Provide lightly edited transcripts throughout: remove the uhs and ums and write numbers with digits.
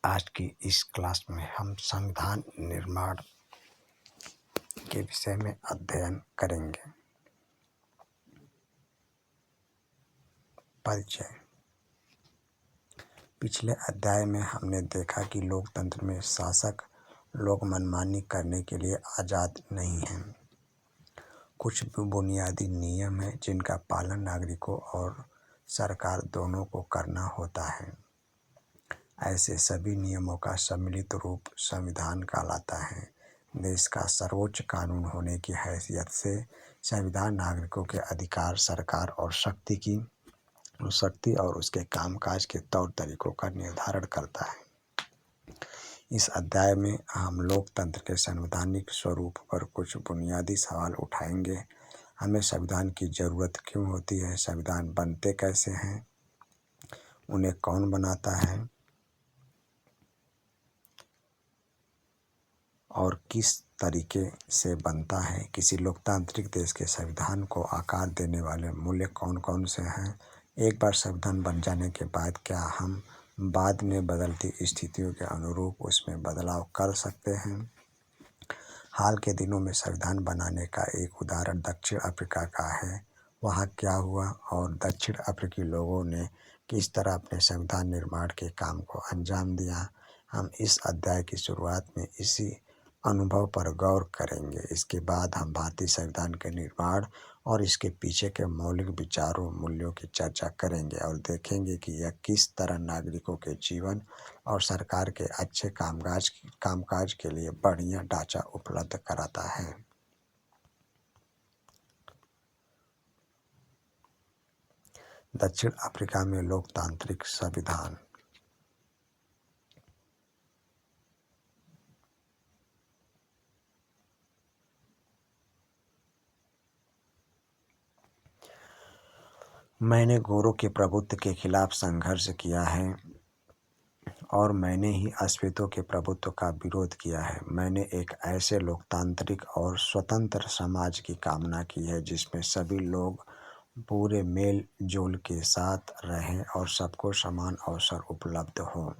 आज की इस क्लास में हम संविधान निर्माण के विषय में अध्ययन करेंगे। परिचय। पिछले अध्याय में हमने देखा कि लोकतंत्र में शासक लोग मनमानी करने के लिए आज़ाद नहीं हैं। कुछ बुनियादी नियम हैं जिनका पालन नागरिकों और सरकार दोनों को करना होता है। ऐसे सभी नियमों का सम्मिलित रूप संविधान कहलाता है। देश का सर्वोच्च कानून होने की हैसियत से संविधान नागरिकों के अधिकार, सरकार और शक्ति और उसके कामकाज के तौर तरीकों का निर्धारण करता है। इस अध्याय में हम लोकतंत्र के संवैधानिक स्वरूप पर कुछ बुनियादी सवाल उठाएंगे। हमें संविधान की ज़रूरत क्यों होती है, संविधान बनते कैसे हैं, उन्हें कौन बनाता है और किस तरीके से बनता है। किसी लोकतांत्रिक देश के संविधान को आकार देने वाले मूल्य कौन कौन से हैं। एक बार संविधान बन जाने के बाद क्या हम बाद में बदलती स्थितियों के अनुरूप उसमें बदलाव कर सकते हैं। हाल के दिनों में संविधान बनाने का एक उदाहरण दक्षिण अफ्रीका का है। वहाँ क्या हुआ और दक्षिण अफ्रीकी लोगों ने किस तरह अपने संविधान निर्माण के काम को अंजाम दिया। हम इस अध्याय की शुरुआत में इसी अनुभव पर गौर करेंगे। इसके बाद हम भारतीय संविधान के निर्माण और इसके पीछे के मौलिक विचारों मूल्यों की चर्चा करेंगे और देखेंगे कि यह किस तरह नागरिकों के जीवन और सरकार के अच्छे कामकाज के लिए बढ़िया ढांचा उपलब्ध कराता है। दक्षिण अफ्रीका में लोकतांत्रिक संविधान। मैंने गोरों के प्रभुत्व के खिलाफ संघर्ष किया है और मैंने ही अश्वेतों के प्रभुत्व का विरोध किया है। मैंने एक ऐसे लोकतांत्रिक और स्वतंत्र समाज की कामना की है जिसमें सभी लोग पूरे मेल जोल के साथ रहें और सबको समान अवसर उपलब्ध हो।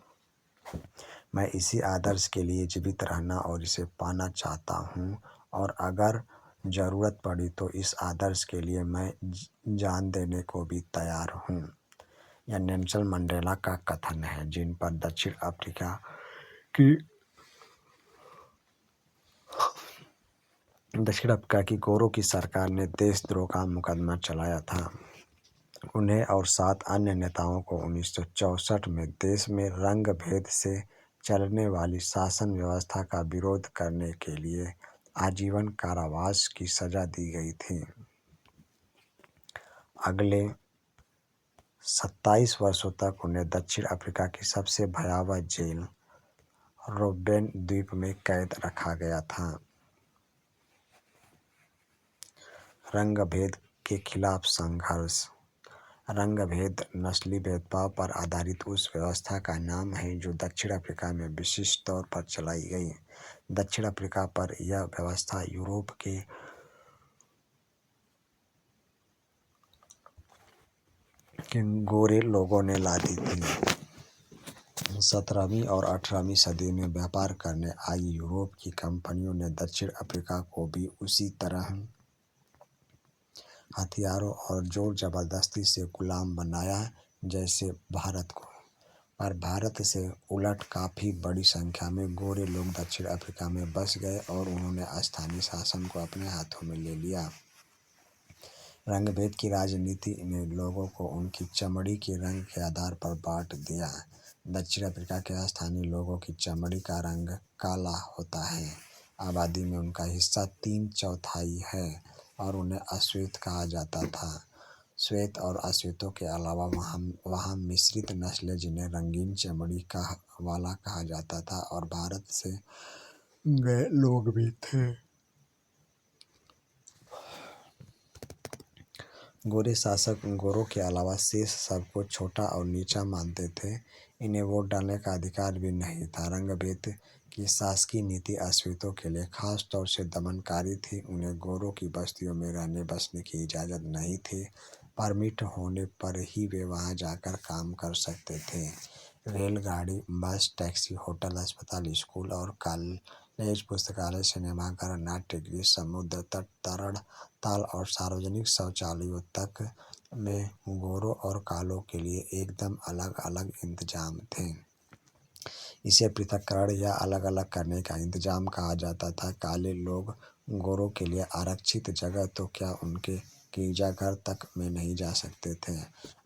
मैं इसी आदर्श के लिए जीवित रहना और इसे पाना चाहता हूँ और अगर ज़रूरत पड़ी तो इस आदर्श के लिए मैं जान देने को भी तैयार हूँ। यह नेल्सन मंडेला का कथन है, जिन पर दक्षिण अफ्रीका की गोरों की सरकार ने देशद्रोह का मुकदमा चलाया था। उन्हें और 7 अन्य नेताओं को 1964 में देश में रंग भेद से चलने वाली शासन व्यवस्था का विरोध करने के लिए आजीवन कारावास की सजा दी गई थी। अगले 27 वर्षों तक उन्हें दक्षिण अफ्रीका की सबसे भयावह जेल रोबेन द्वीप में कैद रखा गया था। रंग भेद के खिलाफ संघर्ष। रंग भेद नस्ली भेदभाव पर आधारित उस व्यवस्था का नाम है जो दक्षिण अफ्रीका में विशिष्ट तौर पर चलाई गई। दक्षिण अफ्रीका पर यह व्यवस्था यूरोप के गोरे लोगों ने ला दी थी। 17वीं और 18वीं सदी में व्यापार करने आई यूरोप की कंपनियों ने दक्षिण अफ्रीका को भी उसी तरह हथियारों और जोर जबरदस्ती से गुलाम बनाया जैसे भारत को। पर भारत से उलट काफ़ी बड़ी संख्या में गोरे लोग दक्षिण अफ्रीका में बस गए और उन्होंने स्थानीय शासन को अपने हाथों में ले लिया। रंगभेद की राजनीति ने लोगों को उनकी चमड़ी के रंग के आधार पर बांट दिया। दक्षिण अफ्रीका के स्थानीय लोगों की चमड़ी का रंग काला होता है। आबादी में उनका हिस्सा 3/4 है और उन्हें अश्वेत कहा जाता था। श्वेत और अश्वेतों के अलावा वहाँ मिश्रित नस्लें जिन्हें रंगीन चमड़ी वाला कहा जाता था और भारत से गए लोग भी थे। गोरे शासक गोरों के अलावा शेष सबको छोटा और नीचा मानते थे। इन्हें वोट डालने का अधिकार भी नहीं था। रंगभेद की शासकीय नीति अश्वेतों के लिए खास तौर से दमनकारी थी। उन्हें गोरों की बस्तियों में रहने बसने की इजाज़त नहीं थी। परमिट होने पर ही वे वहां जाकर काम कर सकते थे। रेलगाड़ी, बस, टैक्सी, होटल, अस्पताल, स्कूल और कॉलेज, पुस्तकालय, सिनेमाघर, नाट्यगृह, समुद्र तट, ताल और सार्वजनिक शौचालयों तक में गोरों और कालों के लिए एकदम अलग अलग इंतजाम थे। इसे पृथक्करण या अलग अलग करने का इंतजाम कहा जाता था। काले लोग गोरों के लिए आरक्षित जगह तो क्या, उनके गिरजाघर तक में नहीं जा सकते थे।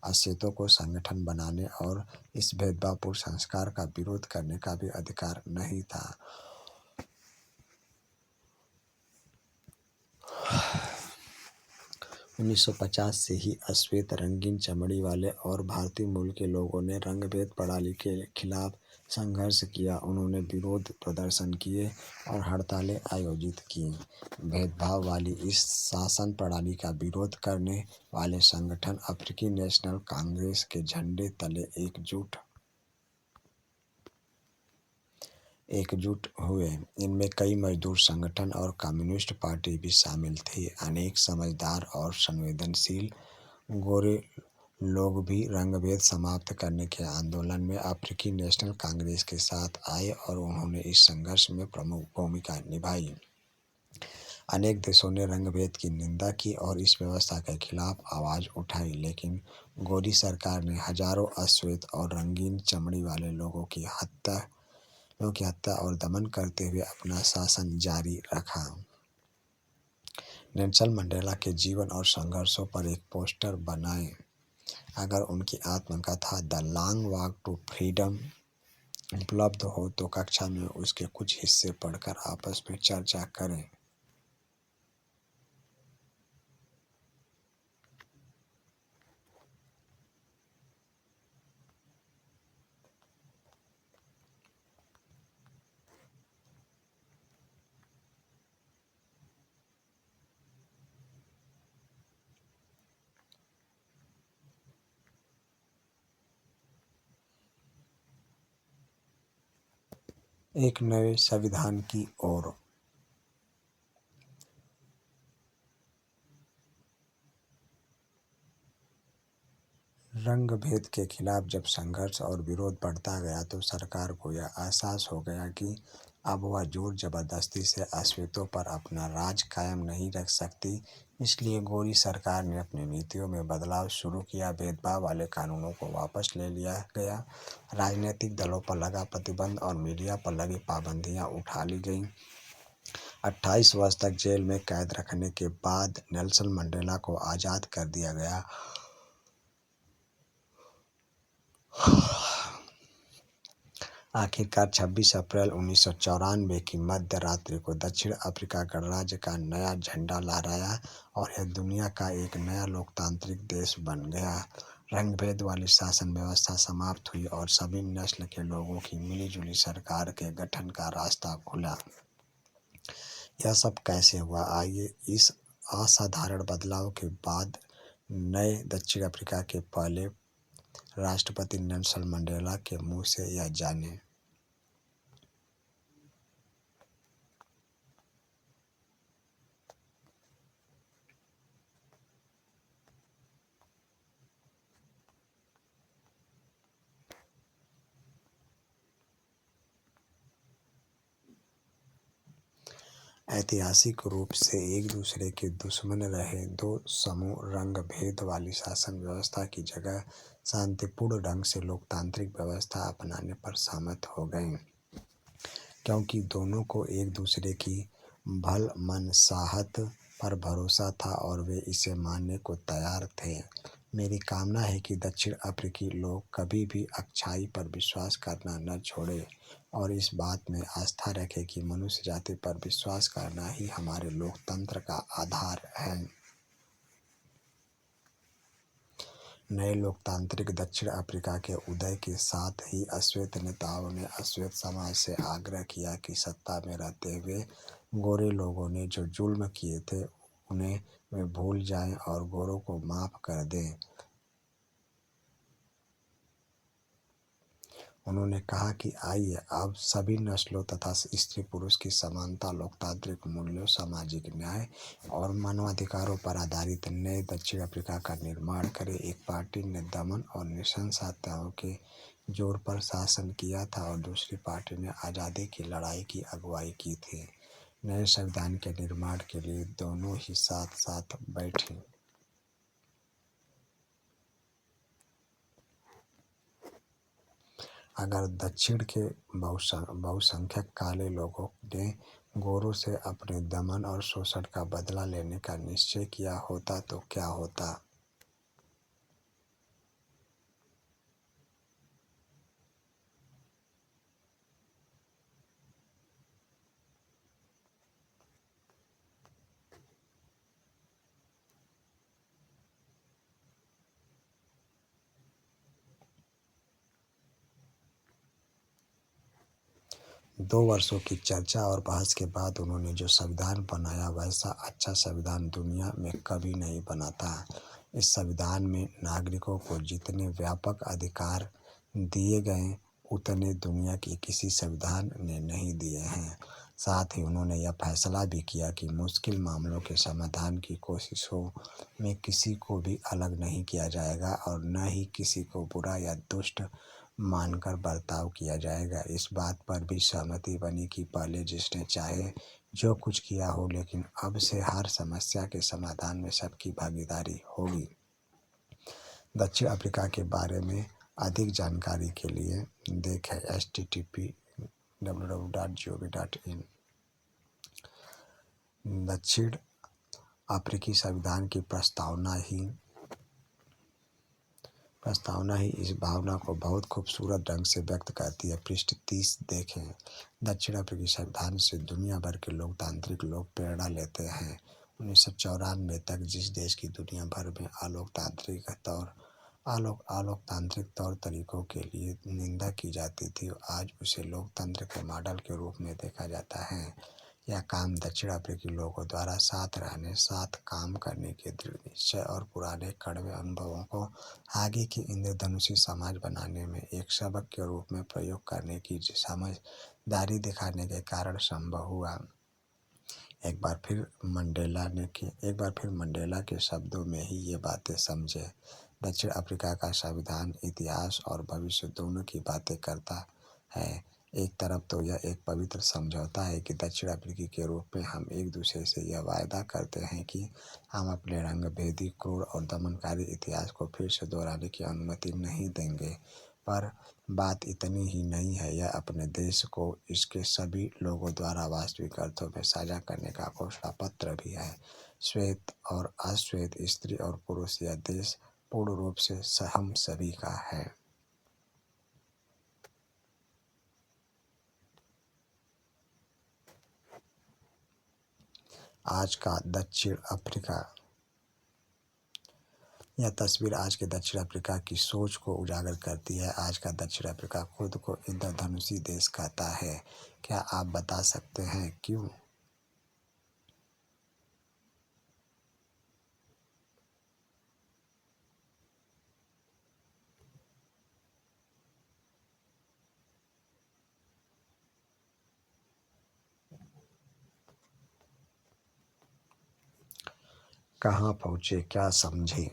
अश्वेतों को संगठन बनाने और इस भेदभावपूर्ण संस्कार का विरोध करने का भी अधिकार नहीं था। 1950 से ही अश्वेत, रंगीन चमड़ी वाले और भारतीय मूल के लोगों ने रंगभेद प्रणाली के खिलाफ संघर्ष किया। उन्होंने विरोध प्रदर्शन किए और हड़तालें आयोजित की। भेदभाव वाली इस शासन प्रणाली का विरोध करने वाले संगठन अफ्रीकी नेशनल कांग्रेस के झंडे तले एकजुट हुए। इनमें कई मजदूर संगठन और कम्युनिस्ट पार्टी भी शामिल थे। अनेक समझदार और संवेदनशील गोरे लोग भी रंगभेद समाप्त करने के आंदोलन में अफ्रीकी नेशनल कांग्रेस के साथ आए और उन्होंने इस संघर्ष में प्रमुख भूमिका निभाई। अनेक देशों ने रंगभेद की निंदा की और इस व्यवस्था के खिलाफ आवाज उठाई, लेकिन गोरी सरकार ने हजारों अश्वेत और रंगीन चमड़ी वाले लोगों की हत्या और दमन करते हुए अपना शासन जारी रखा। नेल्सन मंडेला के जीवन और संघर्षों पर एक पोस्टर बनाएं। अगर उनकी आत्मकथा the long walk to freedom उपलब्ध हो तो कक्षा में उसके कुछ हिस्से पढ़कर आपस में चर्चा करें। एक नए संविधान की ओर। रंग भेद के खिलाफ जब संघर्ष और विरोध बढ़ता गया तो सरकार को यह एहसास हो गया कि अब वह जोर जबरदस्ती से अश्वेतों पर अपना राज कायम नहीं रख सकती। इसलिए गोरी सरकार ने अपनी नीतियों में बदलाव शुरू किया। भेदभाव वाले कानूनों को वापस ले लिया गया, राजनीतिक दलों पर लगा प्रतिबंध और मीडिया पर लगी पाबंदियां उठा ली गईं। 28 वर्ष तक जेल में कैद रखने के बाद नेल्सन मंडेला को आज़ाद कर दिया गया। आखिरकार 26 अप्रैल 1994 की मध्य रात्रि को दक्षिण अफ्रीका गणराज्य का नया झंडा लहराया और यह दुनिया का एक नया लोकतांत्रिक देश बन गया। रंगभेद वाली शासन व्यवस्था समाप्त हुई और सभी नस्ल के लोगों की मिलीजुली सरकार के गठन का रास्ता खुला। यह सब कैसे हुआ? आइए इस असाधारण बदलाव के बाद नए दक्षिण अफ्रीका के पहले राष्ट्रपति नेल्सन मंडेला के मुंह से यह जानें। ऐतिहासिक रूप से एक दूसरे के दुश्मन रहे दो समूह रंग भेद वाली शासन व्यवस्था की जगह शांतिपूर्ण ढंग से लोकतांत्रिक व्यवस्था अपनाने पर सहमत हो गए, क्योंकि दोनों को एक दूसरे की भलमनसाहत पर भरोसा था और वे इसे मानने को तैयार थे। मेरी कामना है कि दक्षिण अफ्रीकी लोग कभी भी अच्छाई पर विश्वास करना न छोड़ें और इस बात में आस्था रखें कि मनुष्य जाति पर विश्वास करना ही हमारे लोकतंत्र का आधार है। नए लोकतांत्रिक दक्षिण अफ्रीका के उदय के साथ ही अश्वेत नेताओं ने अश्वेत समाज से आग्रह किया कि सत्ता में रहते हुए गोरे लोगों ने जो जुल्म किए थे उन्हें वे भूल जाएं और गोरों को माफ कर दें। उन्होंने कहा कि आइए अब सभी नस्लों तथा स्त्री पुरुष की समानता, लोकतांत्रिक मूल्यों, सामाजिक न्याय और मानवाधिकारों पर आधारित नए दक्षिण अफ्रीका का निर्माण करें। एक पार्टी ने दमन और नृशंस हत्याओं के जोर पर शासन किया था और दूसरी पार्टी ने आज़ादी की लड़ाई की अगुवाई की थी। नए संविधान के निर्माण के लिए दोनों ही साथ साथ बैठे। अगर दक्षिण के बहुसंख्यक काले लोगों ने गोरों से अपने दमन और शोषण का बदला लेने का निश्चय किया होता तो क्या होता? 2 वर्षों की चर्चा और बहस के बाद उन्होंने जो संविधान बनाया वैसा अच्छा संविधान दुनिया में कभी नहीं बना था। इस संविधान में नागरिकों को जितने व्यापक अधिकार दिए गए उतने दुनिया के किसी संविधान ने नहीं दिए हैं। साथ ही उन्होंने यह फैसला भी किया कि मुश्किल मामलों के समाधान की कोशिशों में किसी को भी अलग नहीं किया जाएगा और न ही किसी को बुरा या दुष्ट मानकर बर्ताव किया जाएगा। इस बात पर भी सहमति बनी कि पहले जिसने चाहे जो कुछ किया हो, लेकिन अब से हर समस्या के समाधान में सबकी भागीदारी होगी। दक्षिण अफ्रीका के बारे में अधिक जानकारी के लिए देखें http://www.gov.in। दक्षिण अफ्रीकी संविधान की प्रस्तावना ही इस भावना को बहुत खूबसूरत ढंग से व्यक्त करती है। पृष्ठ 30 देखें। दक्षिण अफ्रीकी संविधान से दुनिया भर के लोकतांत्रिक लोग प्रेरणा लेते हैं। 1994 तक जिस देश की दुनिया भर में अलोकतांत्रिक तौर तरीकों के लिए निंदा की जाती थी, आज उसे लोकतंत्र के मॉडल के रूप में देखा जाता है। यह काम दक्षिण अफ्रीकी लोगों द्वारा साथ रहने, साथ काम करने के दृढ़ निश्चय और पुराने कड़वे अनुभवों को आगे की इंद्रधनुषी समाज बनाने में एक सबक के रूप में प्रयोग करने की समझदारी दिखाने के कारण संभव हुआ। एक बार फिर मंडेला के शब्दों में ही ये बातें समझे। दक्षिण अफ्रीका का संविधान इतिहास और भविष्य दोनों की बातें करता है। एक तरफ तो यह एक पवित्र समझौता है कि दक्षिण अफ्रीकी के रूप में हम एक दूसरे से यह वायदा करते हैं कि हम अपने रंगभेदी, क्रूर और दमनकारी इतिहास को फिर से दोहराने की अनुमति नहीं देंगे। पर बात इतनी ही नहीं है, यह अपने देश को इसके सभी लोगों द्वारा वास्तविक अर्थों में साझा करने का घोषणा पत्र भी है। श्वेत और अश्वेत, स्त्री और पुरुष, यह देश पूर्ण रूप से हम सभी का है। आज का दक्षिण अफ्रीका। यह तस्वीर आज के दक्षिण अफ्रीका की सोच को उजागर करती है। आज का दक्षिण अफ्रीका खुद को इंद्रधनुषी देश कहता है। क्या आप बता सकते हैं क्यों? कहाँ पहुँचे, क्या समझे?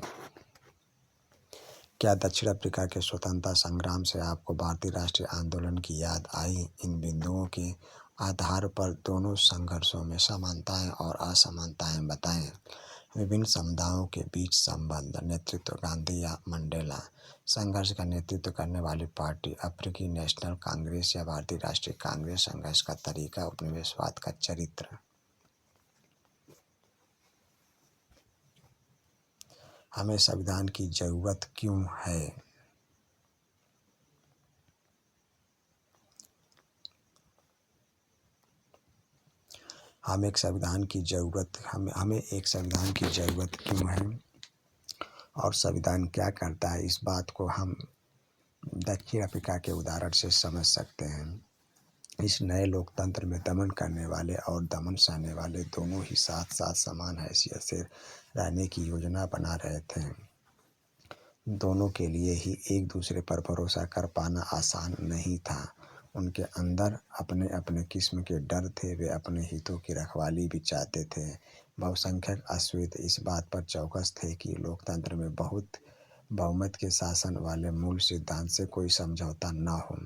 क्या दक्षिण अफ्रीका के स्वतंत्रता संग्राम से आपको भारतीय राष्ट्रीय आंदोलन की याद आई? इन बिंदुओं के आधार पर दोनों संघर्षों में समानताएं और असमानताएं बताएं। विभिन्न समुदायों के बीच संबंध, नेतृत्व गांधी या मंडेला। संघर्ष का नेतृत्व करने वाली पार्टी अफ्रीकी नेशनल कांग्रेस या भारतीय राष्ट्रीय कांग्रेस। संघर्ष का तरीका, उपनिवेशवाद का चरित्र। हमें संविधान की जरूरत क्यों है? हमें एक संविधान की ज़रूरत क्यों है और संविधान क्या करता है, इस बात को हम दक्षिण अफ्रीका के उदाहरण से समझ सकते हैं। इस नए लोकतंत्र में दमन करने वाले और दमन सहने वाले दोनों ही साथ साथ समान हैसियत से रहने की योजना बना रहे थे। दोनों के लिए ही एक दूसरे पर भरोसा कर पाना आसान नहीं था। उनके अंदर अपने अपने किस्म के डर थे। वे अपने हितों की रखवाली भी चाहते थे। बहुसंख्यक अश्वेत इस बात पर चौकस थे कि लोकतंत्र में बहुत बहुमत के शासन वाले मूल सिद्धांत से कोई समझौता न हो।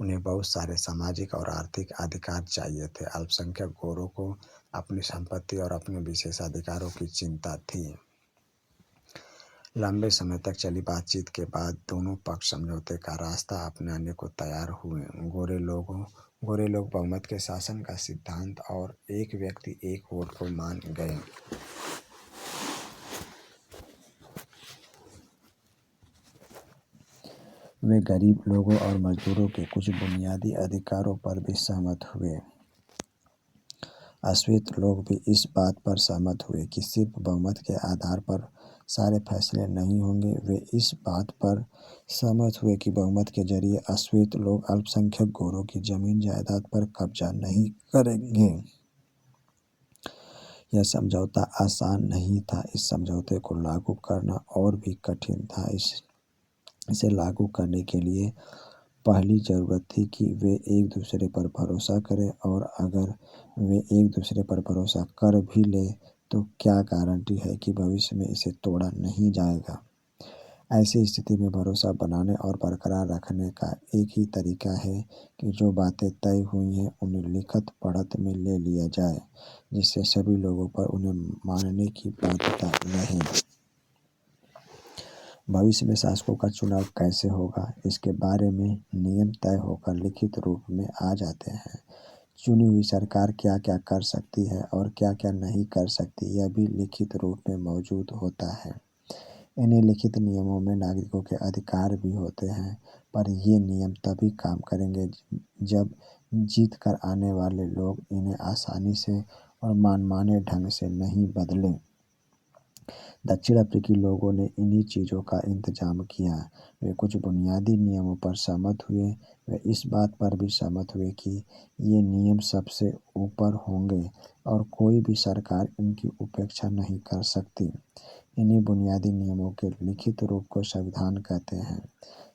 उन्हें बहुत सारे सामाजिक और आर्थिक अधिकार चाहिए थे। अल्पसंख्यक गोरों को अपनी संपत्ति और अपने विशेषाधिकारों की चिंता थी। लंबे समय तक चली बातचीत के बाद दोनों पक्ष समझौते का रास्ता अपनाने को तैयार हुए। गोरे लोग बहुमत के शासन का सिद्धांत और एक व्यक्ति एक वोट को मान गए। वे गरीब लोगों और मजदूरों के कुछ बुनियादी अधिकारों पर भी सहमत हुए। अश्वेत लोग भी इस बात पर सहमत हुए कि सिर्फ बहुमत के आधार पर सारे फैसले नहीं होंगे। वे इस बात पर सहमत हुए कि बहुमत के जरिए अश्वेत लोग अल्पसंख्यक गोरों की जमीन जायदाद पर कब्जा नहीं करेंगे। यह समझौता आसान नहीं था। इस समझौते को लागू करना और भी कठिन था। इसे लागू करने के लिए पहली ज़रूरत थी कि वे एक दूसरे पर भरोसा करें, और अगर वे एक दूसरे पर भरोसा कर भी ले तो क्या गारंटी है कि भविष्य में इसे तोड़ा नहीं जाएगा। ऐसी स्थिति में भरोसा बनाने और बरकरार रखने का एक ही तरीका है कि जो बातें तय हुई हैं उन्हें लिखित पढ़त में ले लिया जाए, जिससे सभी लोगों पर उन्हें मानने की बाध्यता रहे। भविष्य में शासकों का चुनाव कैसे होगा, इसके बारे में नियम तय होकर लिखित रूप में आ जाते हैं। चुनी हुई सरकार क्या क्या कर सकती है और क्या क्या नहीं कर सकती, यह भी लिखित रूप में मौजूद होता है। इन्हीं लिखित नियमों में नागरिकों के अधिकार भी होते हैं, पर ये नियम तभी काम करेंगे जब जीत कर आने वाले लोग इन्हें आसानी से और मनमाने ढंग से नहीं बदलें। दक्षिण अफ्रीकी लोगों ने इन्हीं चीज़ों का इंतजाम किया। वे कुछ बुनियादी नियमों पर सहमत हुए। वे इस बात पर भी सहमत हुए कि ये नियम सबसे ऊपर होंगे और कोई भी सरकार इनकी उपेक्षा नहीं कर सकती। इन्हीं बुनियादी नियमों के लिखित रूप को संविधान कहते हैं।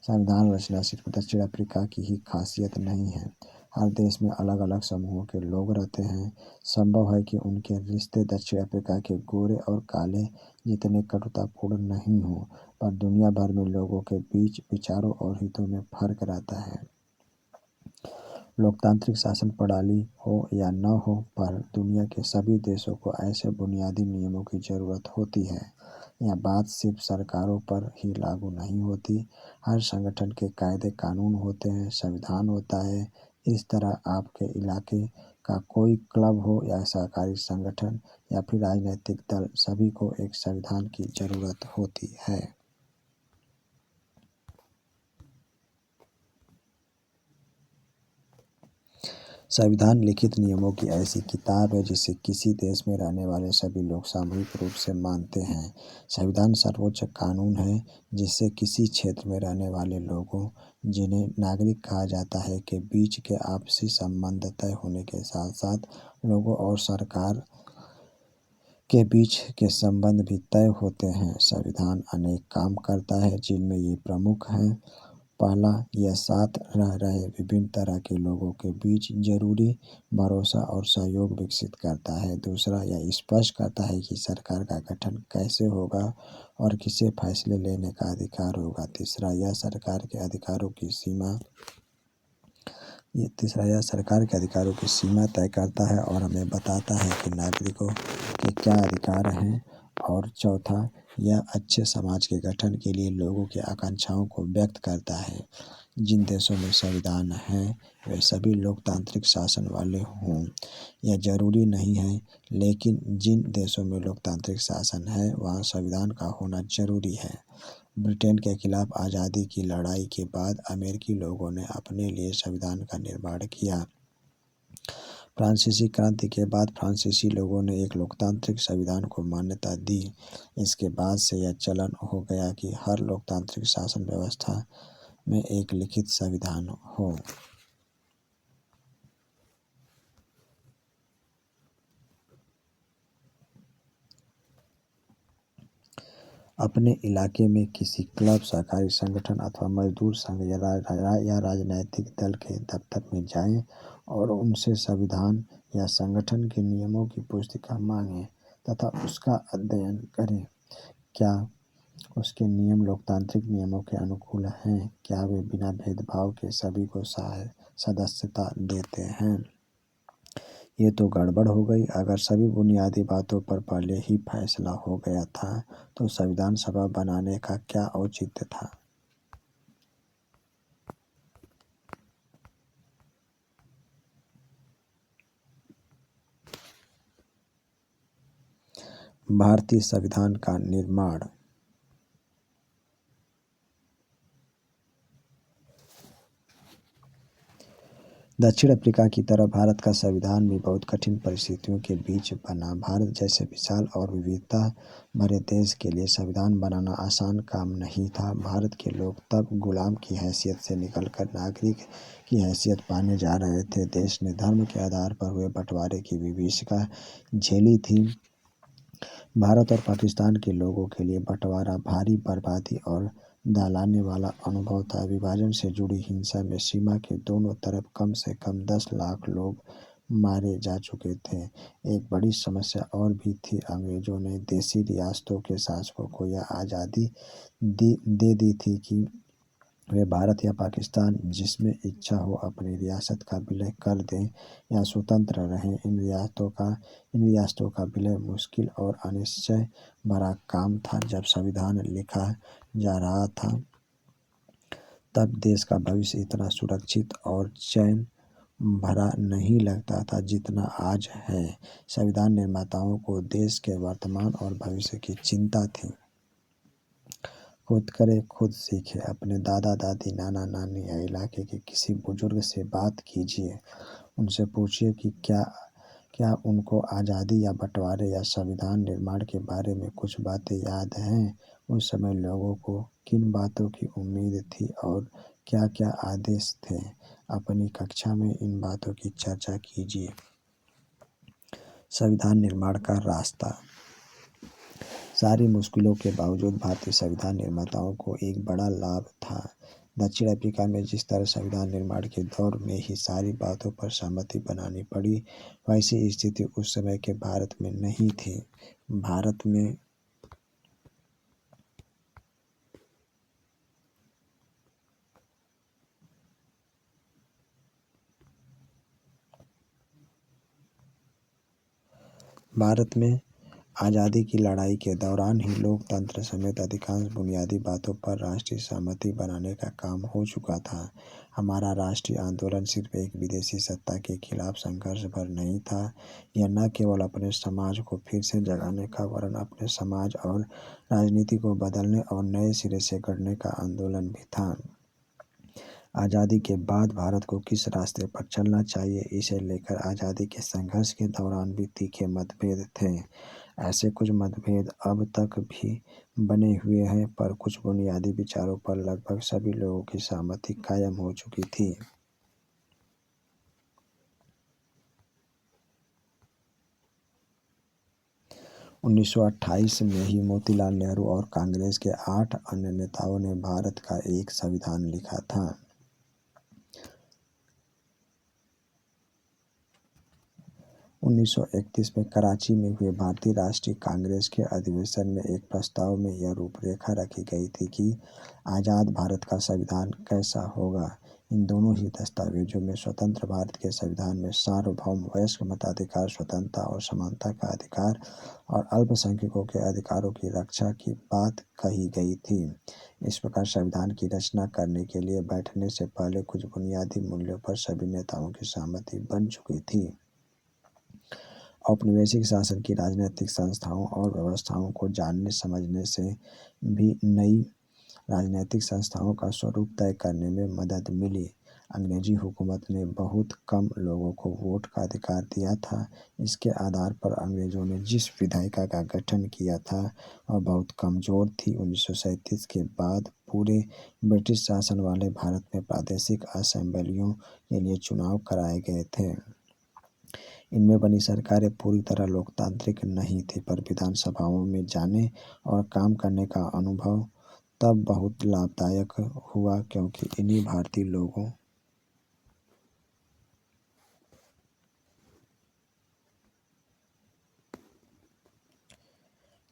संविधान रचना सिर्फ दक्षिण अफ्रीका की ही खासियत नहीं है। हर देश में अलग अलग समूहों के लोग रहते हैं। संभव है कि उनके रिश्ते दक्षिण अफ्रीका के गोरे और काले जितने कटुतापूर्ण नहीं हो, पर दुनिया भर में लोगों के बीच विचारों और हितों में फर्क रहता है। लोकतांत्रिक शासन प्रणाली हो या न हो, पर दुनिया के सभी देशों को ऐसे बुनियादी नियमों की ज़रूरत होती है। यह बात सिर्फ सरकारों पर ही लागू नहीं होती। हर संगठन के कायदे कानून होते हैं, संविधान होता है। इस तरह आपके इलाके का कोई क्लब हो या सहकारी संगठन या फिर राजनीतिक दल, सभी को एक संविधान की ज़रूरत होती है। संविधान लिखित नियमों की ऐसी किताब है जिसे किसी देश में रहने वाले सभी लोग सामूहिक रूप से मानते हैं। संविधान सर्वोच्च कानून है जिससे किसी क्षेत्र में रहने वाले लोगों, जिन्हें नागरिक कहा जाता है, के बीच के आपसी संबंध तय होने के साथ साथ लोगों और सरकार के बीच के संबंध भी तय होते हैं। संविधान अनेक काम करता है जिनमें ये प्रमुख हैं। पहला, यह साथ रह रहे विभिन्न तरह के लोगों के बीच जरूरी भरोसा और सहयोग विकसित करता है। दूसरा, यह स्पष्ट करता है कि सरकार का गठन कैसे होगा और किसे फैसले लेने का अधिकार होगा। तीसरा, यह सरकार के अधिकारों की सीमा तय करता है और हमें बताता है कि नागरिकों के क्या अधिकार हैं। और चौथा, यह अच्छे समाज के गठन के लिए लोगों की आकांक्षाओं को व्यक्त करता है। जिन देशों में संविधान है वे सभी लोकतांत्रिक शासन वाले हों, यह जरूरी नहीं है, लेकिन जिन देशों में लोकतांत्रिक शासन है वहाँ संविधान का होना जरूरी है। ब्रिटेन के खिलाफ आज़ादी की लड़ाई के बाद अमेरिकी लोगों ने अपने लिए संविधान का निर्माण किया। फ्रांसीसी क्रांति के बाद फ्रांसीसी लोगों ने एक लोकतांत्रिक संविधान को मान्यता दी। इसके बाद से यह चलन हो गया कि हर लोकतांत्रिक शासन व्यवस्था में एक लिखित संविधान हो। अपने इलाके में किसी क्लब, सहकारी संगठन अथवा मजदूर संघ या राजनैतिक दल के दफ्तर में जाएं और उनसे संविधान या संगठन के नियमों की पुस्तिका मांगें तथा उसका अध्ययन करें। क्या उसके नियम लोकतांत्रिक नियमों के अनुकूल हैं? क्या वे बिना भेदभाव के सभी को सदस्यता देते हैं? ये तो गड़बड़ हो गई। अगर सभी बुनियादी बातों पर पहले ही फैसला हो गया था तो संविधान सभा बनाने का क्या औचित्य था? भारतीय संविधान का निर्माण। दक्षिण अफ्रीका की तरह भारत का संविधान भी बहुत कठिन परिस्थितियों के बीच बना। भारत जैसे विशाल और विविधता भरे देश के लिए संविधान बनाना आसान काम नहीं था। भारत के लोग तब गुलाम की हैसियत से निकलकर नागरिक की हैसियत पाने जा रहे थे। देश ने धर्म के आधार पर हुए बंटवारे की विभीषिका झेली थी। भारत और पाकिस्तान के लोगों के लिए बंटवारा भारी बर्बादी और दहलाने वाला अनुभव था। विभाजन से जुड़ी हिंसा में सीमा के दोनों तरफ कम से कम 10 लाख लोग मारे जा चुके थे। एक बड़ी समस्या और भी थी। अंग्रेजों ने देशी रियासतों के शासकों को यह आज़ादी दे दी थी कि वे भारत या पाकिस्तान जिसमें इच्छा हो अपनी रियासत का विलय कर दें या स्वतंत्र रहें। इन रियासतों का विलय मुश्किल और अनिश्चय भरा काम था। जब संविधान लिखा जा रहा था तब देश का भविष्य इतना सुरक्षित और चैन भरा नहीं लगता था जितना आज है। संविधान निर्माताओं को देश के वर्तमान और भविष्य की चिंता थी। खुद करे खुद सीखे। अपने दादा दादी, नाना नानी या इलाके के किसी बुजुर्ग से बात कीजिए। उनसे पूछिए कि क्या उनको आज़ादी या बंटवारे या संविधान निर्माण के बारे में कुछ बातें याद हैं। उस समय लोगों को किन बातों की उम्मीद थी और क्या क्या आदेश थे। अपनी कक्षा में इन बातों की चर्चा कीजिए। संविधान निर्माण का रास्ता। सारी मुश्किलों के बावजूद भारतीय संविधान निर्माताओं को एक बड़ा लाभ था। दक्षिण अफ्रीका में जिस तरह संविधान निर्माण के दौर में ही सारी बातों पर सहमति बनानी पड़ी, वैसी स्थिति उस समय के भारत में नहीं थी। भारत में आज़ादी की लड़ाई के दौरान ही लोकतंत्र समेत अधिकांश बुनियादी बातों पर राष्ट्रीय सहमति बनाने का काम हो चुका था। हमारा राष्ट्रीय आंदोलन सिर्फ एक विदेशी सत्ता के खिलाफ संघर्ष भर नहीं था। यह न केवल अपने समाज को फिर से जगाने का वरन अपने समाज और राजनीति को बदलने और नए सिरे से गढ़ने का आंदोलन भी था। आज़ादी के बाद भारत को किस रास्ते पर चलना चाहिए, इसे लेकर आज़ादी के संघर्ष के दौरान भी तीखे मतभेद थे। ऐसे कुछ मतभेद अब तक भी बने हुए हैं, पर कुछ बुनियादी विचारों पर लगभग सभी लोगों की सहमति कायम हो चुकी थी। 1928 में ही मोतीलाल नेहरू और कांग्रेस के 8 अन्य नेताओं ने भारत का एक संविधान लिखा था। 1931 में कराची में हुए भारतीय राष्ट्रीय कांग्रेस के अधिवेशन में एक प्रस्ताव में यह रूपरेखा रखी गई थी कि आज़ाद भारत का संविधान कैसा होगा। इन दोनों ही दस्तावेजों में स्वतंत्र भारत के संविधान में सार्वभौम वयस्क मताधिकार, स्वतंत्रता और समानता का अधिकार और अल्पसंख्यकों के अधिकारों की रक्षा की बात कही गई थी। इस प्रकार संविधान की रचना करने के लिए बैठने से पहले कुछ बुनियादी मूल्यों पर सभी नेताओं की सहमति बन चुकी थी। औपनिवेशिक शासन की राजनीतिक संस्थाओं और व्यवस्थाओं को जानने समझने से भी नई राजनीतिक संस्थाओं का स्वरूप तय करने में मदद मिली। अंग्रेजी हुकूमत ने बहुत कम लोगों को वोट का अधिकार दिया था। इसके आधार पर अंग्रेजों ने जिस विधायिका का गठन किया था वह बहुत कमज़ोर थी। 1937 के बाद पूरे ब्रिटिश शासन वाले भारत में प्रादेशिक असेंबलियों के लिए चुनाव कराए गए थे। इनमें बनी सरकारें पूरी तरह लोकतांत्रिक नहीं थी, पर विधानसभाओं में जाने और काम करने का अनुभव तब बहुत लाभदायक हुआ, क्योंकि इन्हीं भारतीय लोगों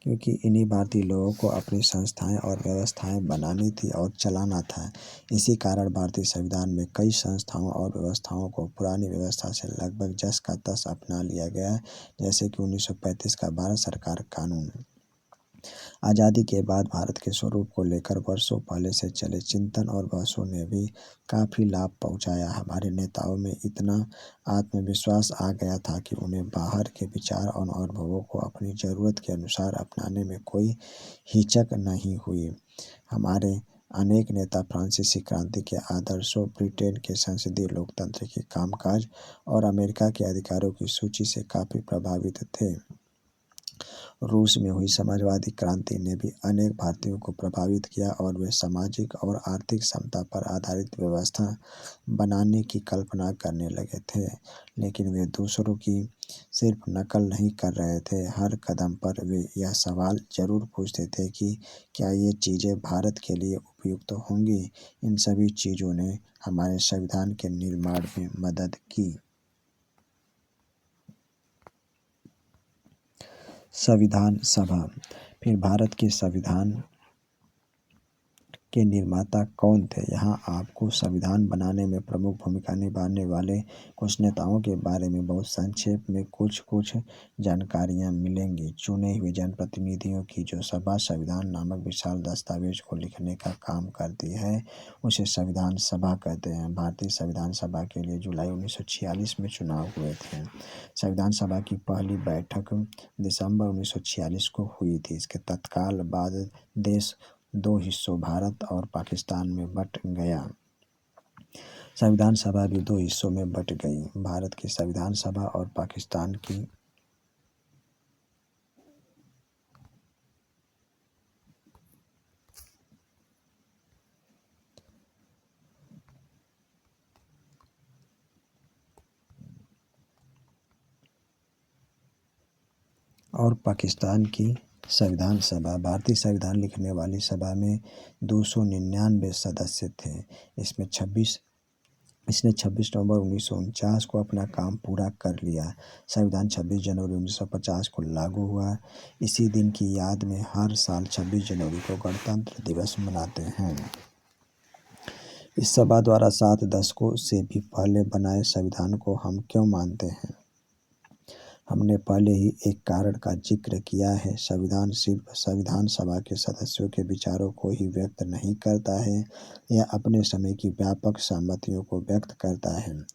क्योंकि इन्हीं भारतीय लोगों को अपनी संस्थाएं और व्यवस्थाएं बनानी थी और चलाना था। इसी कारण भारतीय संविधान में कई संस्थाओं और व्यवस्थाओं को पुरानी व्यवस्था से लगभग जस का तस अपना लिया गया, जैसे कि 1935 का भारत सरकार कानून। आज़ादी के बाद भारत के स्वरूप को लेकर वर्षों पहले से चले चिंतन और बहसों ने भी काफ़ी लाभ पहुंचाया। हमारे नेताओं में इतना आत्मविश्वास आ गया था कि उन्हें बाहर के विचार और अनुभवों को अपनी ज़रूरत के अनुसार अपनाने में कोई हिचक नहीं हुई। हमारे अनेक नेता फ्रांसीसी क्रांति के आदर्शों, ब्रिटेन के संसदीय लोकतंत्र के कामकाज और अमेरिका के अधिकारों की सूची से काफ़ी प्रभावित थे। रूस में हुई समाजवादी क्रांति ने भी अनेक भारतीयों को प्रभावित किया और वे सामाजिक और आर्थिक समता पर आधारित व्यवस्था बनाने की कल्पना करने लगे थे। लेकिन वे दूसरों की सिर्फ नकल नहीं कर रहे थे, हर कदम पर वे यह सवाल जरूर पूछते थे कि क्या ये चीज़ें भारत के लिए उपयुक्त होंगी। इन सभी चीज़ों ने हमारे संविधान के निर्माण में मदद की। संविधान सभा। फिर भारत के संविधान के निर्माता कौन थे? यहाँ आपको संविधान बनाने में प्रमुख भूमिका निभाने वाले कुछ नेताओं के बारे में बहुत संक्षेप में कुछ जानकारियाँ मिलेंगी। चुने हुए जनप्रतिनिधियों की जो सभा संविधान नामक विशाल दस्तावेज को लिखने का काम करती है, उसे संविधान सभा कहते हैं। भारतीय संविधान सभा के लिए जुलाई 1946 में चुनाव हुए थे। संविधान सभा की पहली बैठक दिसंबर 1946 को हुई थी। इसके तत्काल बाद देश दो हिस्सों भारत और पाकिस्तान में बंट गया। संविधान सभा भी दो हिस्सों में बंट गई, भारत की संविधान सभा और पाकिस्तान की। संविधान सभा। भारतीय संविधान लिखने वाली सभा में 299 सदस्य थे। इसने 26 नवंबर 1949 को अपना काम पूरा कर लिया। संविधान 26 जनवरी 1950 को लागू हुआ। इसी दिन की याद में हर साल 26 जनवरी को गणतंत्र दिवस मनाते हैं। इस सभा द्वारा 7 दशकों से भी पहले बनाए संविधान को हम क्यों मानते हैं? हमने पहले ही एक कारण का जिक्र किया है। संविधान सिर्फ संविधान सभा के सदस्यों के विचारों को ही व्यक्त नहीं करता है, यह अपने समय की व्यापक सहमतियों को व्यक्त करता है।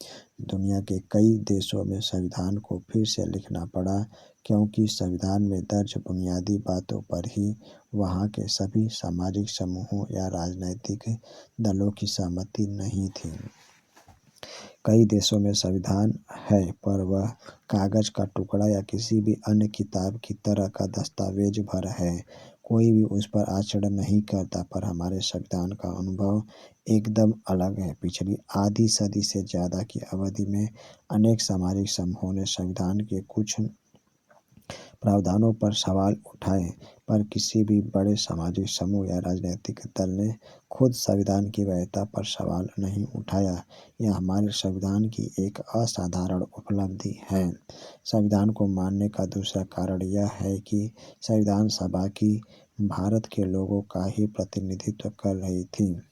दुनिया के कई देशों में संविधान को फिर से लिखना पड़ा, क्योंकि संविधान में दर्ज बुनियादी बातों पर ही वहाँ के सभी सामाजिक समूहों या राजनैतिक दलों की सहमति नहीं थी। कई देशों में संविधान है, पर वह कागज का टुकड़ा या किसी भी अन्य किताब की तरह का दस्तावेज भर है। कोई भी उस पर आचरण नहीं करता, पर हमारे संविधान का अनुभव एकदम अलग है। पिछली आधी सदी से ज़्यादा की अवधि में अनेक सामाजिक समूहों ने संविधान के कुछ प्रावधानों पर सवाल उठाए, पर किसी भी बड़े सामाजिक समूह या राजनीतिक दल ने खुद संविधान की वैधता पर सवाल नहीं उठाया। यह हमारे संविधान की एक असाधारण उपलब्धि है। संविधान को मानने का दूसरा कारण यह है कि संविधान सभा की भारत के लोगों का ही प्रतिनिधित्व कर रही थी।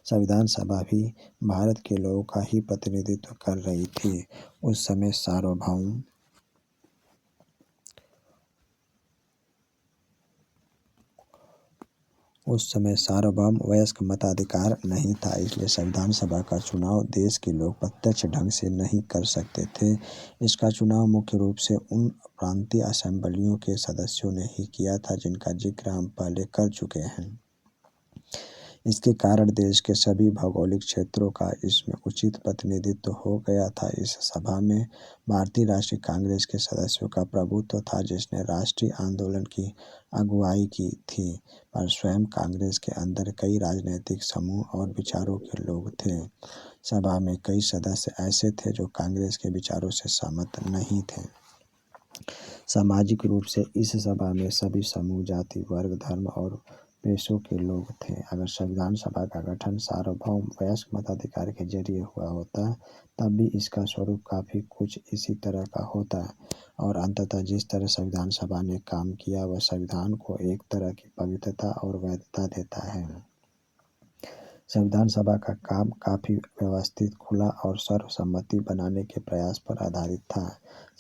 संविधान सभा भी भारत के लोगों का ही प्रतिनिधित्व कर रही थी। उस समय सार्वभौम वयस्क मताधिकार नहीं था, इसलिए संविधान सभा का चुनाव देश के लोग प्रत्यक्ष ढंग से नहीं कर सकते थे। इसका चुनाव मुख्य रूप से उन प्रांतीय असेंबलियों के सदस्यों ने ही किया था, जिनका जिक्र हम पहले कर चुके हैं। इसके कारण देश के सभी भौगोलिक क्षेत्रों का इसमें उचित प्रतिनिधित्व हो गया था। इस सभा में भारतीय राष्ट्रीय कांग्रेस के सदस्यों का प्रभुत्व था, जिसने राष्ट्रीय आंदोलन की अगुवाई की थी, पर स्वयं कांग्रेस के अंदर कई राजनीतिक समूह और विचारों के लोग थे। सभा में कई सदस्य ऐसे थे जो कांग्रेस के विचारों से सहमत नहीं थे। सामाजिक रूप से इस सभा में सभी समूह, जाति, वर्ग, धर्म और पेशों के लोग थे। अगर संविधान सभा का गठन सार्वभौम वयस्क मताधिकार के जरिए हुआ होता तब भी इसका स्वरूप काफ़ी कुछ इसी तरह का होता। और अंततः जिस तरह संविधान सभा ने काम किया वह संविधान को एक तरह की पवित्रता और वैधता देता है। संविधान सभा का काम काफ़ी व्यवस्थित, खुला और सर्वसम्मति बनाने के प्रयास पर आधारित था।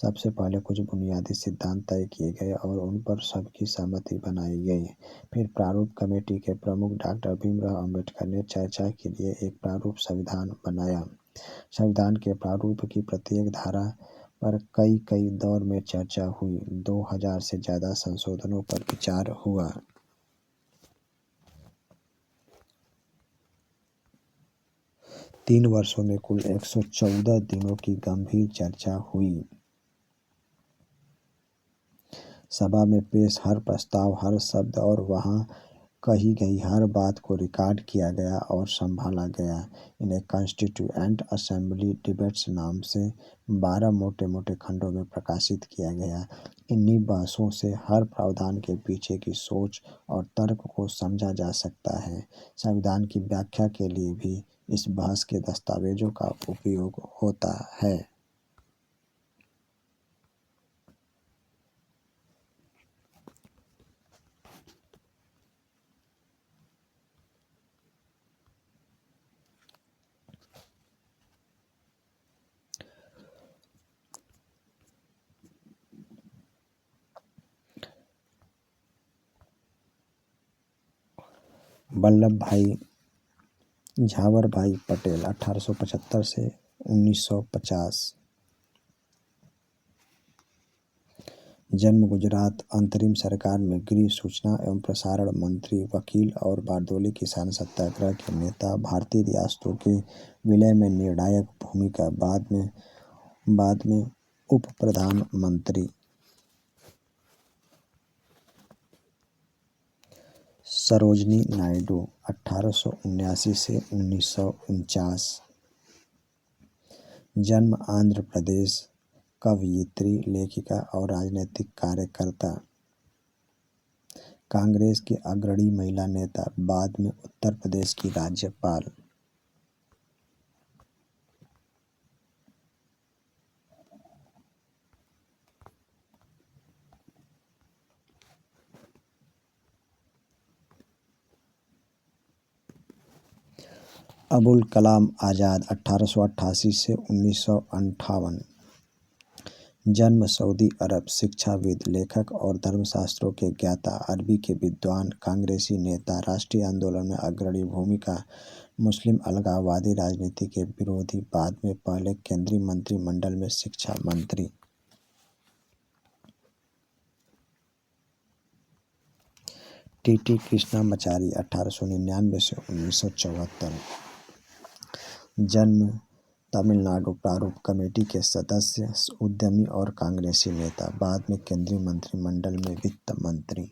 सबसे पहले कुछ बुनियादी सिद्धांत तय किए गए और उन पर सबकी सहमति बनाई गई। फिर प्रारूप कमेटी के प्रमुख डॉक्टर भीमराव अंबेडकर ने चर्चा के लिए एक प्रारूप संविधान बनाया। संविधान के प्रारूप की प्रत्येक धारा पर कई दौर में चर्चा हुई। 2000 से ज़्यादा संशोधनों पर विचार हुआ। 3 वर्षों में कुल 114 दिनों की गंभीर चर्चा हुई। सभा में पेश हर प्रस्ताव, हर शब्द और वहाँ कही गई हर बात को रिकॉर्ड किया गया और संभाला गया। इन्हें कॉन्स्टिट्यूएंट असेंबली डिबेट्स नाम से 12 मोटे मोटे खंडों में प्रकाशित किया गया। इन्हीं बहसों से हर प्रावधान के पीछे की सोच और तर्क को समझा जा सकता है। संविधान की व्याख्या के लिए भी इस बहस के दस्तावेजों का उपयोग होता है। वल्लभ भाई झावर भाई पटेल 1875 से 1950। जन्म गुजरात। अंतरिम सरकार में गृह, सूचना एवं प्रसारण मंत्री, वकील और बारदोली किसान सत्याग्रह के नेता। भारतीय रियासतों के विलय में निर्णायक भूमिका। बाद में उप प्रधानमंत्री। सरोजनी नायडू 1879 से 1949। जन्म आंध्र प्रदेश। कवयित्री, लेखिका और राजनीतिक कार्यकर्ता। कांग्रेस की अग्रणी महिला नेता, बाद में उत्तर प्रदेश की राज्यपाल। अबुल कलाम आज़ाद 1888 से 1958। जन्म सऊदी अरब। शिक्षाविद, लेखक और धर्मशास्त्रों के ज्ञाता, अरबी के विद्वान, कांग्रेसी नेता, राष्ट्रीय आंदोलन में अग्रणी भूमिका, मुस्लिम अलगाववादी राजनीति के विरोधी, बाद में पहले केंद्रीय मंत्रिमंडल में शिक्षा मंत्री। टी कृष्णामाचारी 1899 से 1974। जन्म तमिलनाडु। प्रारूप कमेटी के सदस्य, उद्यमी और कांग्रेसी नेता, बाद में केंद्रीय मंत्रिमंडल में वित्त मंत्री।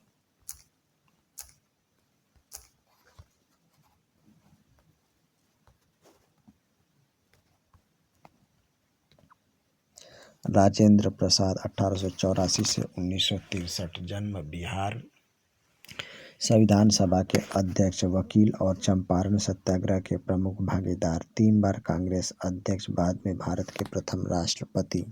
राजेंद्र प्रसाद 1884 से 1963। जन्म बिहार। संविधान सभा के अध्यक्ष, वकील और चंपारण सत्याग्रह के प्रमुख भागीदार। 3 बार कांग्रेस अध्यक्ष, बाद में भारत के प्रथम राष्ट्रपति।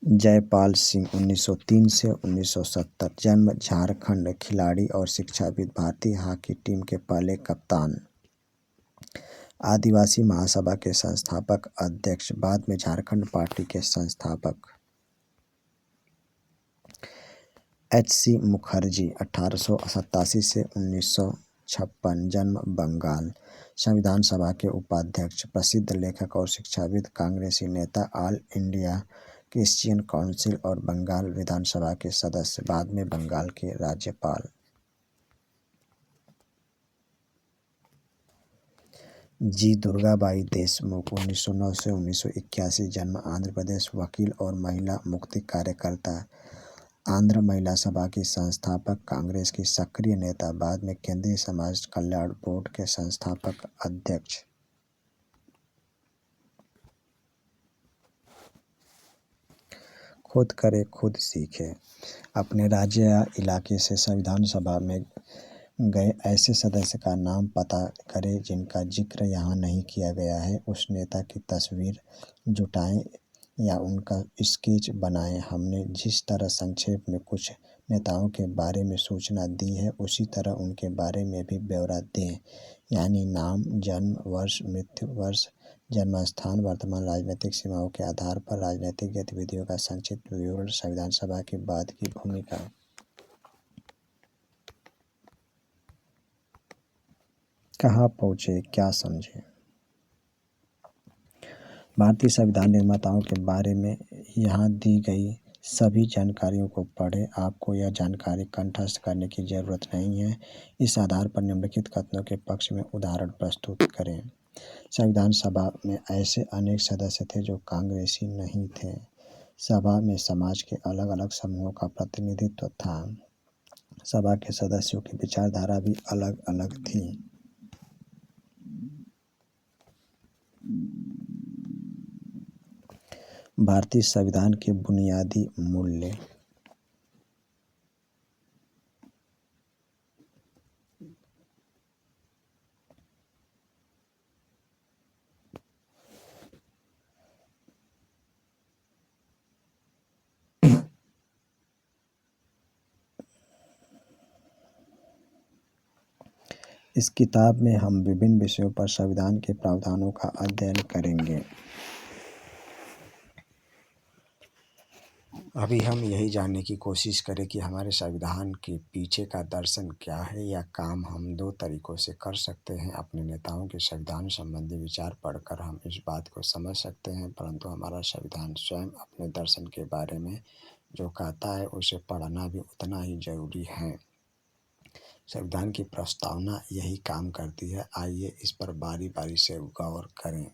जयपाल सिंह 1903 से 1970। जन्म झारखंड। खिलाड़ी और शिक्षाविद, भारतीय हॉकी टीम के पहले कप्तान। आदिवासी महासभा के संस्थापक अध्यक्ष, बाद में झारखंड पार्टी के संस्थापक। H.C. मुखर्जी 1887 से 1956। जन्म बंगाल। संविधान सभा के उपाध्यक्ष, प्रसिद्ध लेखक और शिक्षाविद, कांग्रेसी नेता, ऑल इंडिया क्रिश्चियन काउंसिल और बंगाल विधानसभा के सदस्य, बाद में बंगाल के राज्यपाल। जी. दुर्गाबाई देशमुख 1909 से 1981। जन्म आंध्र प्रदेश। वकील और महिला मुक्ति कार्यकर्ता। आंध्र महिला सभा की संस्थापक, कांग्रेस की सक्रिय नेता, बाद में केंद्रीय समाज कल्याण बोर्ड के संस्थापक अध्यक्ष। खुद करे खुद सीखे। अपने राज्य या इलाके से संविधान सभा में गए ऐसे सदस्य का नाम पता करें जिनका जिक्र यहाँ नहीं किया गया है। उस नेता की तस्वीर जुटाएं या उनका स्केच बनाएं। हमने जिस तरह संक्षेप में कुछ नेताओं के बारे में सूचना दी है, उसी तरह उनके बारे में भी ब्यौरा दें, यानी नाम, जन्म वर्ष, मृत्यु वर्ष, जन्म स्थान, वर्तमान राजनीतिक सीमाओं के आधार पर राजनीतिक गतिविधियों का संक्षिप्त विवरण, संविधान सभा के बाद की भूमिका। कहाँ पहुँचे, क्या समझे। भारतीय संविधान निर्माताओं के बारे में यहाँ दी गई सभी जानकारियों को पढ़ें। आपको यह जानकारी कंठस्थ करने की जरूरत नहीं है। इस आधार पर निम्नलिखित कथनों के पक्ष में उदाहरण प्रस्तुत करें। संविधान सभा में ऐसे अनेक सदस्य थे जो कांग्रेसी नहीं थे। सभा में समाज के अलग अलग समूहों का प्रतिनिधित्व था। सभा के सदस्यों की विचारधारा भी अलग अलग थी। भारतीय संविधान के बुनियादी मूल्य। इस किताब में हम विभिन्न विषयों पर संविधान के प्रावधानों का अध्ययन करेंगे। अभी हम यही जानने की कोशिश करें कि हमारे संविधान के पीछे का दर्शन क्या है। यह काम हम दो तरीकों से कर सकते हैं। अपने नेताओं के संविधान संबंधी विचार पढ़कर हम इस बात को समझ सकते हैं, परंतु हमारा संविधान स्वयं अपने दर्शन के बारे में जो कहता है उसे पढ़ना भी उतना ही जरूरी है। संविधान की प्रस्तावना यही काम करती है। आइए इस पर बारी बारी से गौर करें।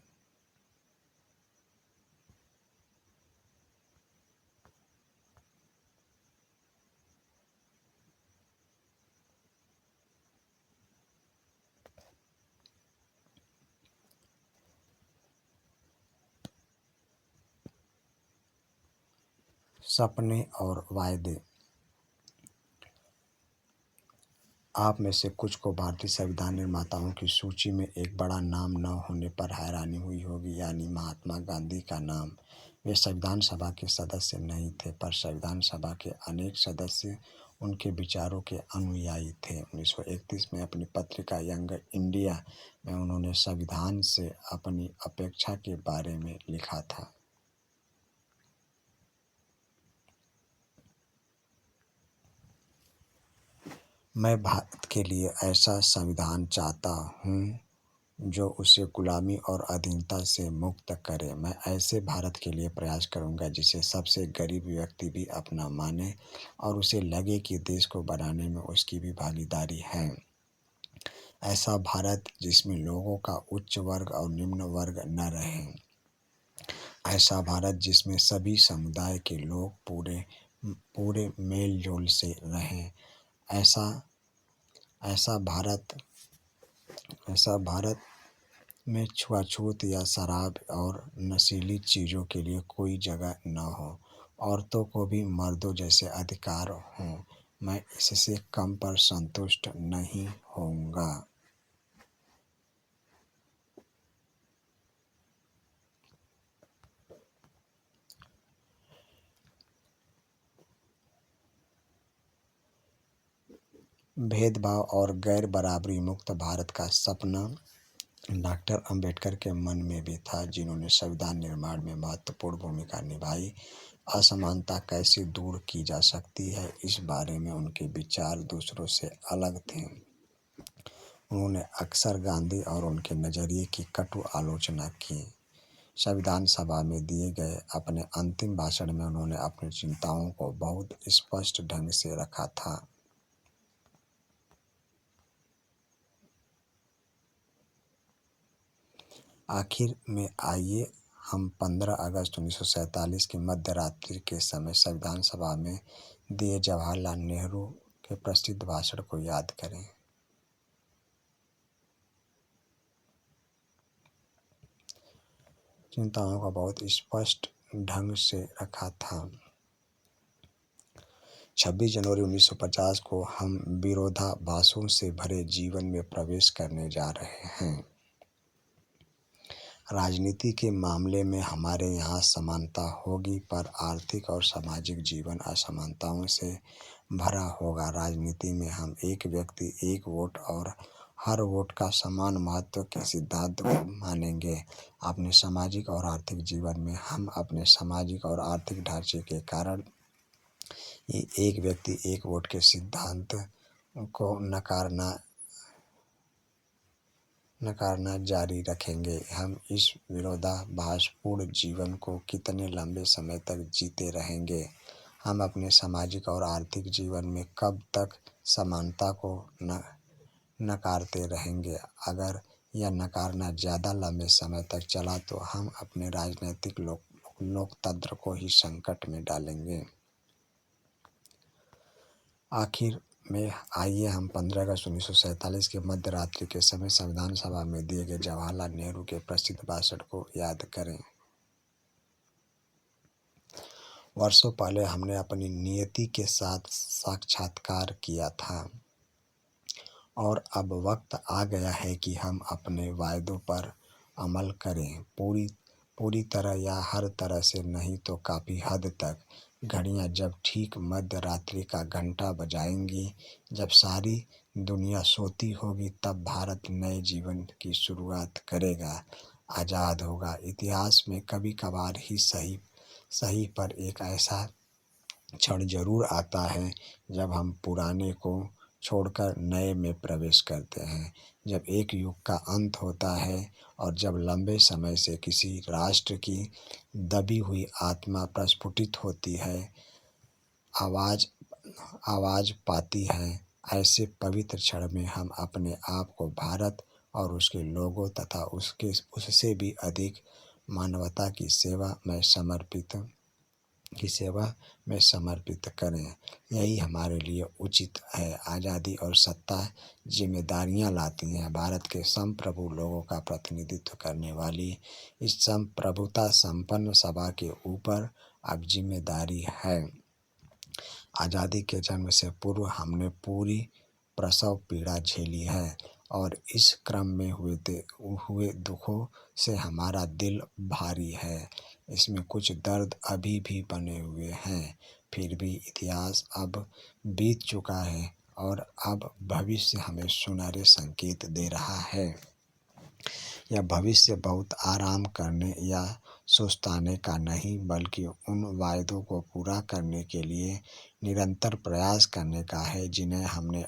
सपने और वायदे। आप में से कुछ को भारतीय संविधान निर्माताओं की सूची में एक बड़ा नाम न होने पर हैरानी हुई होगी, यानी महात्मा गांधी का नाम। वे संविधान सभा के सदस्य नहीं थे, पर संविधान सभा के अनेक सदस्य उनके विचारों के अनुयायी थे। 1931 में अपनी पत्रिका यंग इंडिया में उन्होंने संविधान से अपनी अपेक्षा के बारे में लिखा था। मैं भारत के लिए ऐसा संविधान चाहता हूँ जो उसे गुलामी और अधीनता से मुक्त करे। मैं ऐसे भारत के लिए प्रयास करूँगा जिसे सबसे गरीब व्यक्ति भी अपना माने और उसे लगे कि देश को बनाने में उसकी भी भागीदारी है। ऐसा भारत जिसमें लोगों का उच्च वर्ग और निम्न वर्ग न रहे। ऐसा भारत जिसमें सभी समुदाय के लोग पूरे मेल जोल से रहें। ऐसा भारत में छुआछूत या शराब और नशीली चीज़ों के लिए कोई जगह न हो। औरतों को भी मर्दों जैसे अधिकार हों। मैं इससे कम पर संतुष्ट नहीं होऊंगा। भेदभाव और गैर बराबरी मुक्त भारत का सपना डॉक्टर अंबेडकर के मन में भी था, जिन्होंने संविधान निर्माण में महत्वपूर्ण भूमिका निभाई। असमानता कैसे दूर की जा सकती है, इस बारे में उनके विचार दूसरों से अलग थे। उन्होंने अक्सर गांधी और उनके नज़रिए की कटु आलोचना की। संविधान सभा में दिए गए अपने अंतिम भाषण में उन्होंने अपनी चिंताओं को बहुत स्पष्ट ढंग से रखा था। आखिर में आइए हम 15 अगस्त 1947 की मध्य रात्रि के समय संविधान सभा में दिए जवाहरलाल नेहरू के प्रसिद्ध भाषण को याद करें। चिंताओं का बहुत स्पष्ट ढंग से रखा था। 26 जनवरी 1950 को हम विरोधाभासों से भरे जीवन में प्रवेश करने जा रहे हैं। राजनीति के मामले में हमारे यहाँ समानता होगी, पर आर्थिक और सामाजिक जीवन असमानताओं से भरा होगा। राजनीति में हम एक व्यक्ति एक वोट और हर वोट का समान महत्व के सिद्धांत को मानेंगे। अपने सामाजिक और आर्थिक जीवन में हम अपने सामाजिक और आर्थिक ढांचे के कारण एक व्यक्ति एक वोट के सिद्धांत को नकारना जारी रखेंगे। हम इस विरोधाभासपूर्ण जीवन को कितने लंबे समय तक जीते रहेंगे? हम अपने सामाजिक और आर्थिक जीवन में कब तक समानता को नकारते रहेंगे? अगर यह नकारना ज़्यादा लंबे समय तक चला तो हम अपने राजनीतिक लोकतंत्र को ही संकट में डालेंगे। आखिर में आइए हम 15 अगस्त 1947 के मध्य रात्रि के समय संविधान सभा में दिए गए जवाहरलाल नेहरू के प्रसिद्ध भाषण को याद करें। वर्षों पहले हमने अपनी नियति के साथ साक्षात्कार किया था और अब वक्त आ गया है कि हम अपने वायदों पर अमल करें। पूरी तरह या हर तरह से नहीं तो काफ़ी हद तक। घड़ियां जब ठीक मध्य रात्रि का घंटा बजाएंगी, जब सारी दुनिया सोती होगी, तब भारत नए जीवन की शुरुआत करेगा, आज़ाद होगा। इतिहास में कभी कभार ही सही पर एक ऐसा क्षण जरूर आता है जब हम पुराने को छोड़कर नए में प्रवेश करते हैं, जब एक युग का अंत होता है और जब लंबे समय से किसी राष्ट्र की दबी हुई आत्मा प्रस्फुटित होती है, आवाज़ पाती है। ऐसे पवित्र क्षण में हम अपने आप को भारत और उसके लोगों तथा उससे भी अधिक मानवता की सेवा में समर्पित करें। यही हमारे लिए उचित है। आज़ादी और सत्ता जिम्मेदारियां लाती हैं। भारत के संप्रभु लोगों का प्रतिनिधित्व करने वाली इस संप्रभुता संपन्न सभा के ऊपर अब जिम्मेदारी है। आज़ादी के जन्म से पूर्व हमने पूरी प्रसव पीड़ा झेली है और इस क्रम में हुए दुखों से हमारा दिल भारी है। इसमें कुछ दर्द अभी भी बने हुए हैं। फिर भी इतिहास अब बीत चुका है और अब भविष्य हमें सुनहरे संकेत दे रहा है। यह भविष्य बहुत आराम करने या सुस्ताने का नहीं, बल्कि उन वायदों को पूरा करने के लिए निरंतर प्रयास करने का है जिन्हें हमने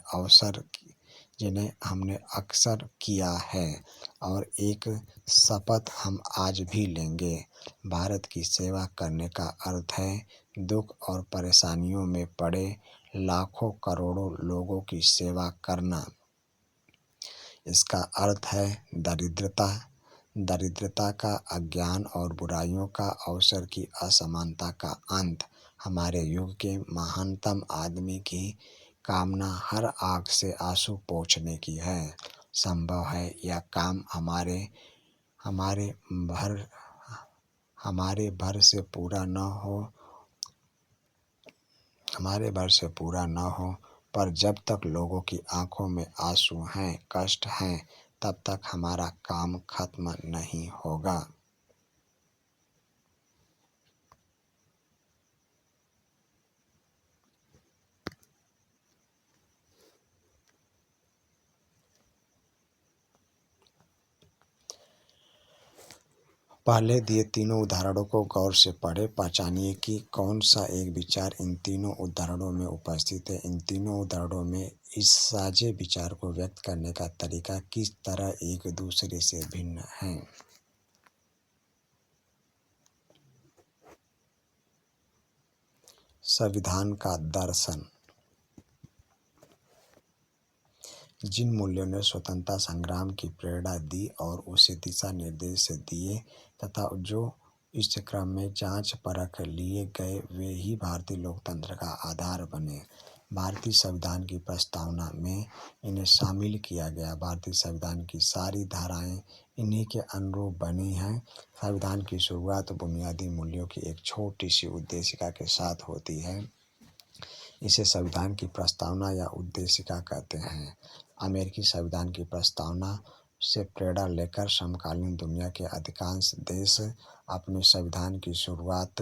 अक्सर किया है। और एक शपथ हम आज भी लेंगे। भारत की सेवा करने का अर्थ है दुख और परेशानियों में पड़े लाखों करोड़ों लोगों की सेवा करना। इसका अर्थ है दरिद्रता का, अज्ञान और बुराइयों का, अवसर की असमानता का अंत। हमारे युग के महानतम आदमी की कामना हर आँख से आंसू पोंछने की है। संभव है यह काम हमारे भर से पूरा न हो, पर जब तक लोगों की आंखों में आंसू हैं, कष्ट हैं, तब तक हमारा काम खत्म नहीं होगा। पहले दिए तीनों उदाहरणों को गौर से पढ़ें। पहचानिए कि कौन सा एक विचार इन तीनों उदाहरणों में उपस्थित है। इन तीनों उदाहरणों में इस साझे विचार को व्यक्त करने का तरीका किस तरह एक दूसरे से भिन्न है। संविधान का दर्शन। जिन मूल्यों ने स्वतंत्रता संग्राम की प्रेरणा दी और उसे दिशा निर्देश दिए तथा जो इस क्रम में जांच परख लिए गए वे ही भारतीय लोकतंत्र का आधार बने। भारतीय संविधान की प्रस्तावना में इन्हें शामिल किया गया। भारतीय संविधान की सारी धाराएं इन्हीं के अनुरूप बनी हैं। संविधान की शुरुआत बुनियादी मूल्यों की एक छोटी सी उद्देशिका के साथ होती है। इसे संविधान की प्रस्तावना या उद्देशिका कहते हैं। अमेरिकी संविधान की प्रस्तावना से प्रेरणा लेकर समकालीन दुनिया के अधिकांश देश अपने संविधान की शुरुआत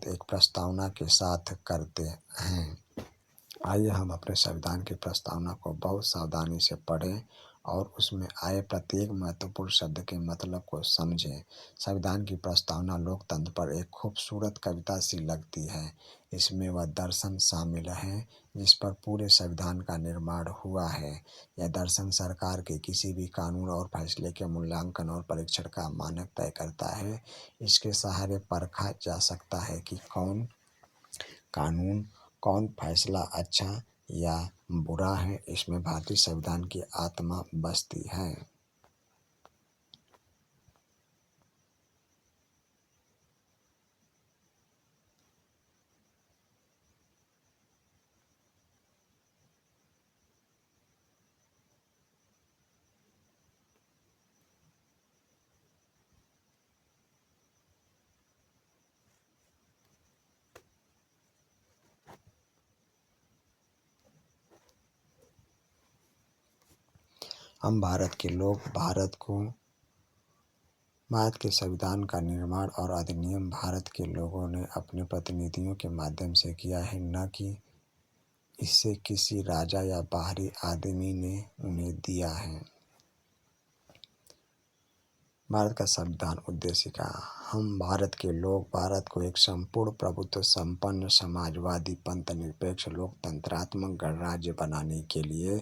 एक प्रस्तावना के साथ करते हैं। आइए हम अपने संविधान की प्रस्तावना को बहुत सावधानी से पढ़ें और उसमें आए प्रत्येक महत्वपूर्ण शब्द के मतलब को समझें। संविधान की प्रस्तावना लोकतंत्र पर एक खूबसूरत कविता सी लगती है। इसमें वह दर्शन शामिल हैं जिस पर पूरे संविधान का निर्माण हुआ है। यह दर्शन सरकार के किसी भी कानून और फैसले के मूल्यांकन और परीक्षण का मानक तय करता है। इसके सहारे परखा जा सकता है कि कौन कानून, कौन फैसला अच्छा या बुरा है। इसमें भारतीय संविधान की आत्मा बसती है। हम भारत के लोग भारत के संविधान का निर्माण और अधिनियम भारत के लोगों ने अपने प्रतिनिधियों के माध्यम से किया है, न कि इससे किसी राजा या बाहरी आदमी ने उन्हें दिया है। भारत का संविधान उद्देशिका। हम भारत के लोग भारत को एक संपूर्ण प्रभुत्व संपन्न समाजवादी पंथ निरपेक्ष लोकतंत्रात्मक गणराज्य बनाने के लिए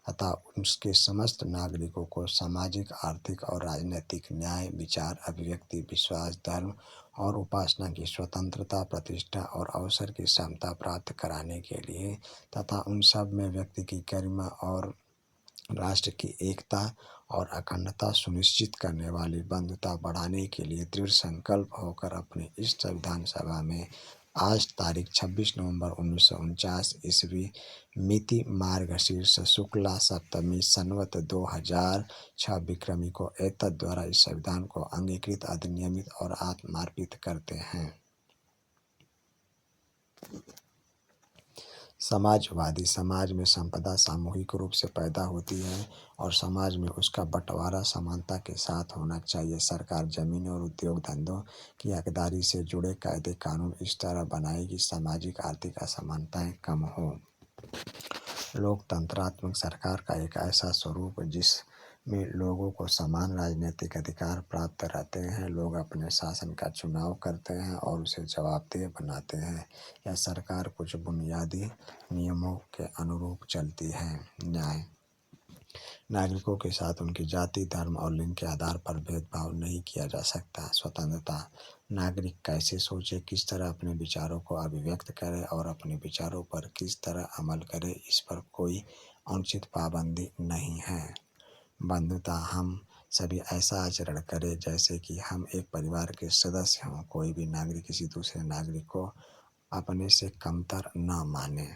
तथा उसके समस्त नागरिकों को सामाजिक, आर्थिक और राजनीतिक न्याय, विचार, अभिव्यक्ति, विश्वास, धर्म और उपासना की स्वतंत्रता, प्रतिष्ठा और अवसर की समता प्राप्त कराने के लिए तथा उन सब में व्यक्ति की गरिमा और राष्ट्र की एकता और अखंडता सुनिश्चित करने वाली बंधुता बढ़ाने के लिए दृढ़ संकल्प होकर अपने इस संविधान सभा में आज तारीख 26 नवंबर 1949 ईस्वी मिति मार्गशीर्ष शुक्ला सप्तमी संवत 2006 विक्रमी को एतद द्वारा इस संविधान को अंगीकृत, अधिनियमित और आत्मार्पित करते हैं। समाजवादी। समाज में संपदा सामूहिक रूप से पैदा होती है और समाज में उसका बंटवारा समानता के साथ होना चाहिए। सरकार जमीन और उद्योग धंधों की हकदारी से जुड़े कायदे कानून इस तरह बनाए कि सामाजिक आर्थिक असमानताएं कम हो। लोकतंत्रात्मक सरकार का एक ऐसा स्वरूप जिसमें लोगों को समान राजनीतिक अधिकार प्राप्त रहते हैं। लोग अपने शासन का चुनाव करते हैं और उसे जवाबदेह बनाते हैं। यह सरकार कुछ बुनियादी नियमों के अनुरूप चलती है। न्याय। नागरिकों के साथ उनकी जाति, धर्म और लिंग के आधार पर भेदभाव नहीं किया जा सकता। स्वतंत्रता। नागरिक कैसे सोचे, किस तरह अपने विचारों को अभिव्यक्त करे और अपने विचारों पर किस तरह अमल करे, इस पर कोई अनुचित पाबंदी नहीं है। बंधुता। हम सभी ऐसा आचरण करें जैसे कि हम एक परिवार के सदस्य हों। कोई भी नागरिक किसी दूसरे नागरिक को अपने से कमतर न माने।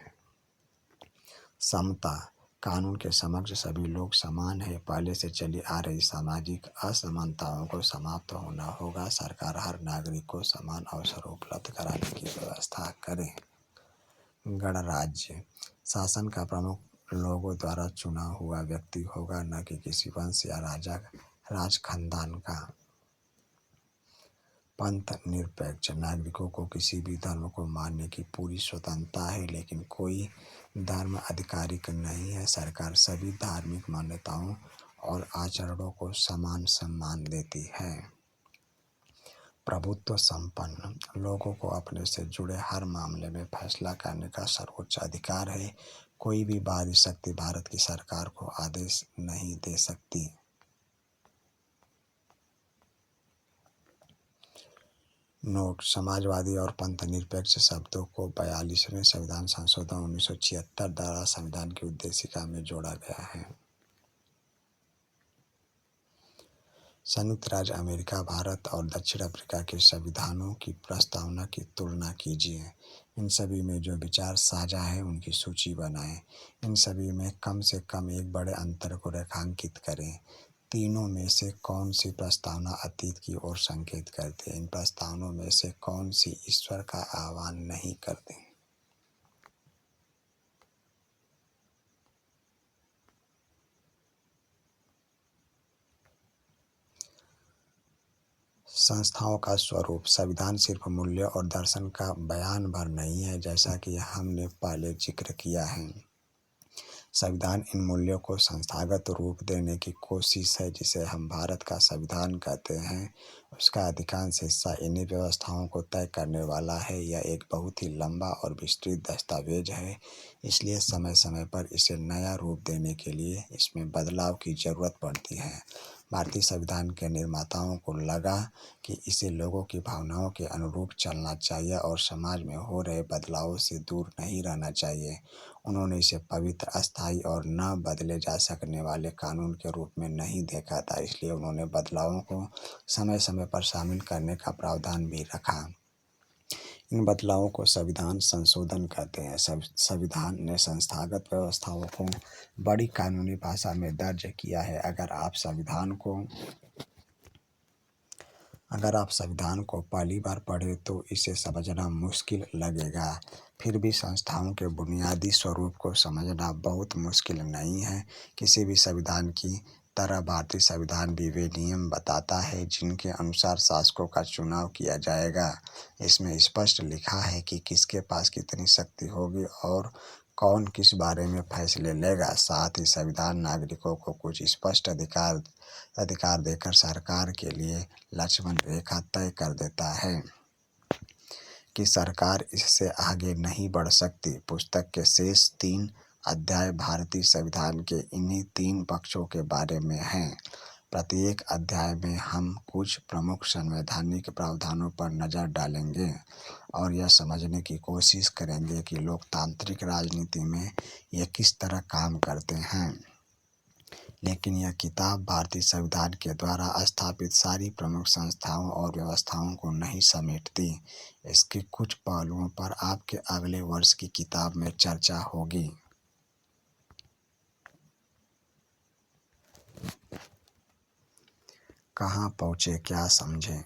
समता। कानून के समक्ष सभी लोग समान हैं। पहले से चली आ रही सामाजिक असमानताओं को समाप्त होना होगा। सरकार हर नागरिक को समान अवसर उपलब्ध कराने की व्यवस्था करे। गणराज्य। शासन का प्रमुख लोगों द्वारा चुना हुआ व्यक्ति होगा, न कि किसी वंश या राज खानदान का। पंथ निरपेक्ष। नागरिकों को किसी भी धर्म को मानने की पूरी स्वतंत्रता है, लेकिन कोई धर्म आधिकारिक नहीं है। सरकार सभी धार्मिक मान्यताओं और आचरणों को समान सम्मान देती है। प्रभुत्व संपन्न। लोगों को अपने से जुड़े हर मामले में फैसला करने का सर्वोच्च अधिकार है। कोई भी बाहरी शक्ति भारत की सरकार को आदेश नहीं दे सकती। नोट। समाजवादी और पंथ निरपेक्ष शब्दों को 42वें संविधान संशोधन 1976 द्वारा संविधान की उद्देशिका में जोड़ा गया है। संयुक्त राज्य अमेरिका, भारत और दक्षिण अफ्रीका के संविधानों की प्रस्तावना की तुलना कीजिए। इन सभी में जो विचार साझा है उनकी सूची बनाएं। इन सभी में कम से कम एक बड़े अंतर को रेखांकित करें। तीनों में से कौन सी प्रस्तावना अतीत की ओर संकेत करती है? इन प्रस्तावनाओं में से कौन सी ईश्वर का आह्वान नहीं करती? संस्थाओं का स्वरूप। संविधान सिर्फ मूल्य और दर्शन का बयान भर नहीं है, जैसा कि हमने पहले जिक्र किया है। संविधान इन मूल्यों को संस्थागत रूप देने की कोशिश है, जिसे हम भारत का संविधान कहते हैं। उसका अधिकांश हिस्सा इन्हीं व्यवस्थाओं को तय करने वाला है। यह एक बहुत ही लंबा और विस्तृत दस्तावेज है, इसलिए समय समय पर इसे नया रूप देने के लिए इसमें बदलाव की ज़रूरत पड़ती है। भारतीय संविधान के निर्माताओं को लगा कि इसे लोगों की भावनाओं के अनुरूप चलना चाहिए और समाज में हो रहे बदलावों से दूर नहीं रहना चाहिए। उन्होंने इसे पवित्र, अस्थायी और न बदले जा सकने वाले कानून के रूप में नहीं देखा था, इसलिए उन्होंने बदलावों को समय समय पर शामिल करने का प्रावधान भी रखा। इन बदलावों को संविधान संशोधन कहते हैं। संविधान ने संस्थागत व्यवस्थाओं को बड़ी कानूनी भाषा में दर्ज किया है। अगर आप संविधान को पहली बार पढ़ें तो इसे समझना मुश्किल लगेगा। फिर भी संस्थाओं के बुनियादी स्वरूप को समझना बहुत मुश्किल नहीं है। किसी भी संविधान की तरह भारतीय संविधान भी वे नियम बताता है जिनके अनुसार शासकों का चुनाव किया जाएगा। इसमें स्पष्ट लिखा है कि किसके पास कितनी शक्ति होगी और कौन किस बारे में फैसले लेगा। साथ ही संविधान नागरिकों को कुछ स्पष्ट अधिकार देकर सरकार के लिए लक्ष्मण रेखा तय कर देता है कि सरकार इससे आगे नहीं बढ़ सकती। पुस्तक के शेष 3 अध्याय भारतीय संविधान के इन्हीं 3 पक्षों के बारे में हैं। प्रत्येक अध्याय में हम कुछ प्रमुख संवैधानिक प्रावधानों पर नज़र डालेंगे और यह समझने की कोशिश करेंगे कि लोकतांत्रिक राजनीति में ये किस तरह काम करते हैं। लेकिन यह किताब भारतीय संविधान के द्वारा स्थापित सारी प्रमुख संस्थाओं और व्यवस्थाओं को नहीं समेटती। इसके कुछ पहलुओं पर आपके अगले वर्ष की किताब में चर्चा होगी। कहाँ पहुँचे, क्या समझे?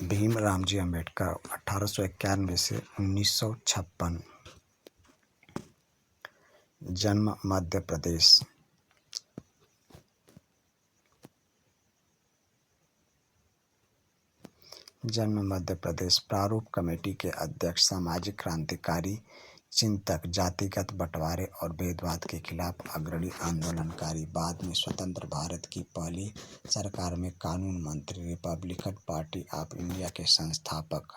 भीम रामजी अम्बेडकर 1891 से 1956। जन्म मध्य प्रदेश। प्रारूप कमेटी के अध्यक्ष, सामाजिक क्रांतिकारी चिंतक, जातिगत बंटवारे और भेदभाव के खिलाफ अग्रणी आंदोलनकारी। बाद में स्वतंत्र भारत की पहली सरकार में कानून मंत्री, रिपब्लिकन पार्टी ऑफ इंडिया के संस्थापक।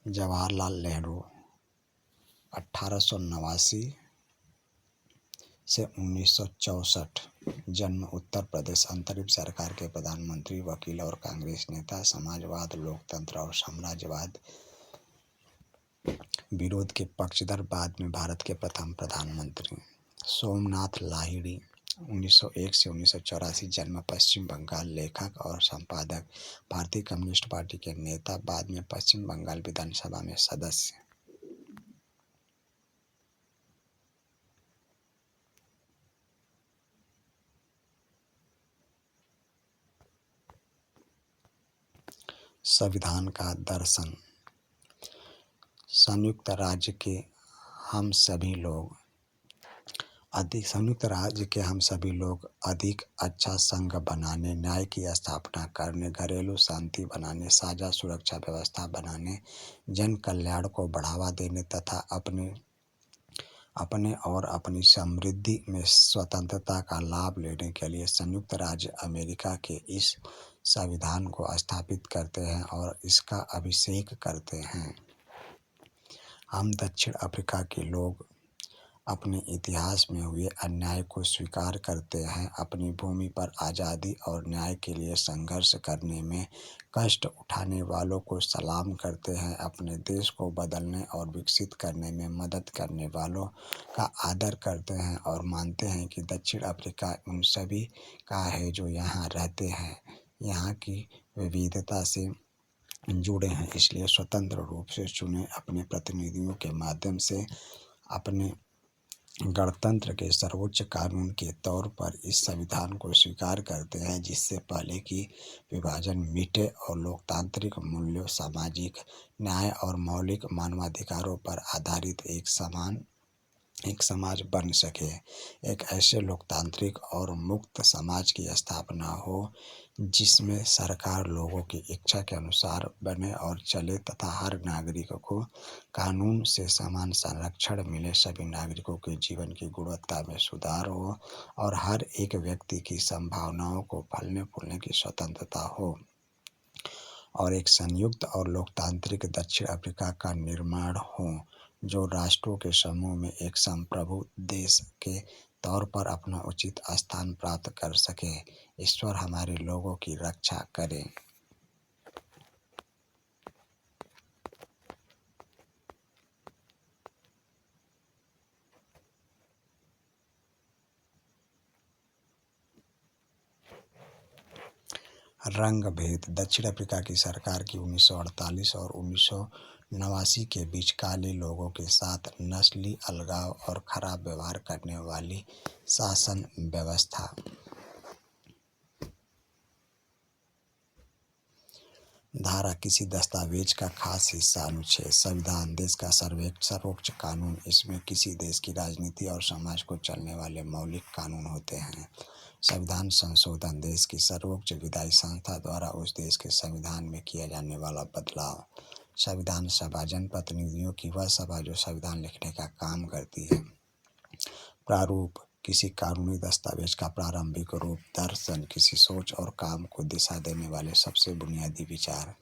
जवाहरलाल नेहरू 1889 से 1964। जन्म उत्तर प्रदेश। अंतरिम सरकार के प्रधानमंत्री, वकील और कांग्रेस नेता। समाजवाद, लोकतंत्र और साम्राज्यवाद विरोध के पक्षधर। बाद में भारत के प्रथम प्रधानमंत्री। सोमनाथ लाहिड़ी 1901 से 1984। जन्म पश्चिम बंगाल। लेखक और संपादक, भारतीय कम्युनिस्ट पार्टी के नेता। बाद में पश्चिम बंगाल विधानसभा में सदस्य। संविधान का दर्शन। संयुक्त राज्य के हम सभी लोग अधिक संयुक्त राज्य के हम सभी लोग अधिक अच्छा संघ बनाने, न्याय की स्थापना करने, घरेलू शांति बनाने, साझा सुरक्षा व्यवस्था बनाने, जन कल्याण को बढ़ावा देने तथा अपने अपने और अपनी समृद्धि में स्वतंत्रता का लाभ लेने के लिए संयुक्त राज्य अमेरिका के इस संविधान को स्थापित करते हैं और इसका अभिषेक करते हैं। हम दक्षिण अफ्रीका के लोग अपने इतिहास में हुए अन्याय को स्वीकार करते हैं, अपनी भूमि पर आज़ादी और न्याय के लिए संघर्ष करने में कष्ट उठाने वालों को सलाम करते हैं, अपने देश को बदलने और विकसित करने में मदद करने वालों का आदर करते हैं और मानते हैं कि दक्षिण अफ्रीका उन सभी का है जो यहाँ रहते हैं, यहाँ की विविधता से जुड़े हैं। इसलिए स्वतंत्र रूप से चुने अपने प्रतिनिधियों के माध्यम से अपने गणतंत्र के सर्वोच्च कानून के तौर पर इस संविधान को स्वीकार करते हैं, जिससे पहले की विभाजन मिटे और लोकतांत्रिक मूल्यों, सामाजिक न्याय और मौलिक मानवाधिकारों पर आधारित एक समाज बन सके। एक ऐसे लोकतांत्रिक और मुक्त समाज की स्थापना हो जिसमें सरकार लोगों की इच्छा के अनुसार बने और चले तथा हर नागरिक को कानून से समान संरक्षण मिले, सभी नागरिकों के जीवन की गुणवत्ता में सुधार हो और हर एक व्यक्ति की संभावनाओं को फलने फूलने की स्वतंत्रता हो और एक संयुक्त और लोकतांत्रिक दक्षिण अफ्रीका का निर्माण हो जो राष्ट्रों के समूह में एक संप्रभु देश के तौर पर अपना उचित स्थान प्राप्त कर सके। ईश्वर हमारे लोगों की रक्षा करे। रंग भेद। दक्षिण अफ्रीका की सरकार की 1948 और 1989 के बीच काले लोगों के साथ नस्ली अलगाव और खराब व्यवहार करने वाली शासन व्यवस्था। धारा किसी दस्तावेज का खास हिस्सा। अनुच्छेद। संविधान देश का सर्वोच्च कानून। इसमें किसी देश की राजनीति और समाज को चलने वाले मौलिक कानून होते हैं। संविधान संशोधन देश की सर्वोच्च विधायी संस्था द्वारा उस देश के संविधान में किया जाने वाला बदलाव। संविधान सभा जनप्रतिनिधियों की वह सभा जो संविधान लिखने का काम करती है। प्रारूप किसी कानूनी दस्तावेज का प्रारंभिक रूप। दर्शन किसी सोच और काम को दिशा देने वाले सबसे बुनियादी विचार।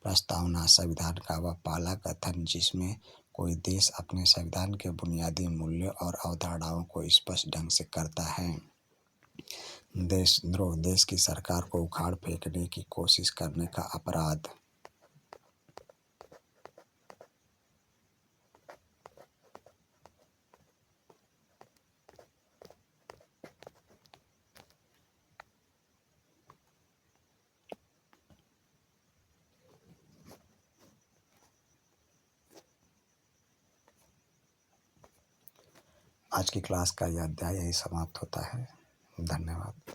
प्रस्तावना संविधान का वह पहला कथन जिसमें कोई देश अपने संविधान के बुनियादी मूल्यों और अवधारणाओं को स्पष्ट ढंग से करता है। देशद्रोह देश की सरकार को उखाड़ फेंकने की कोशिश करने का अपराध। आज की क्लास का यह अध्याय यही समाप्त होता है। धन्यवाद।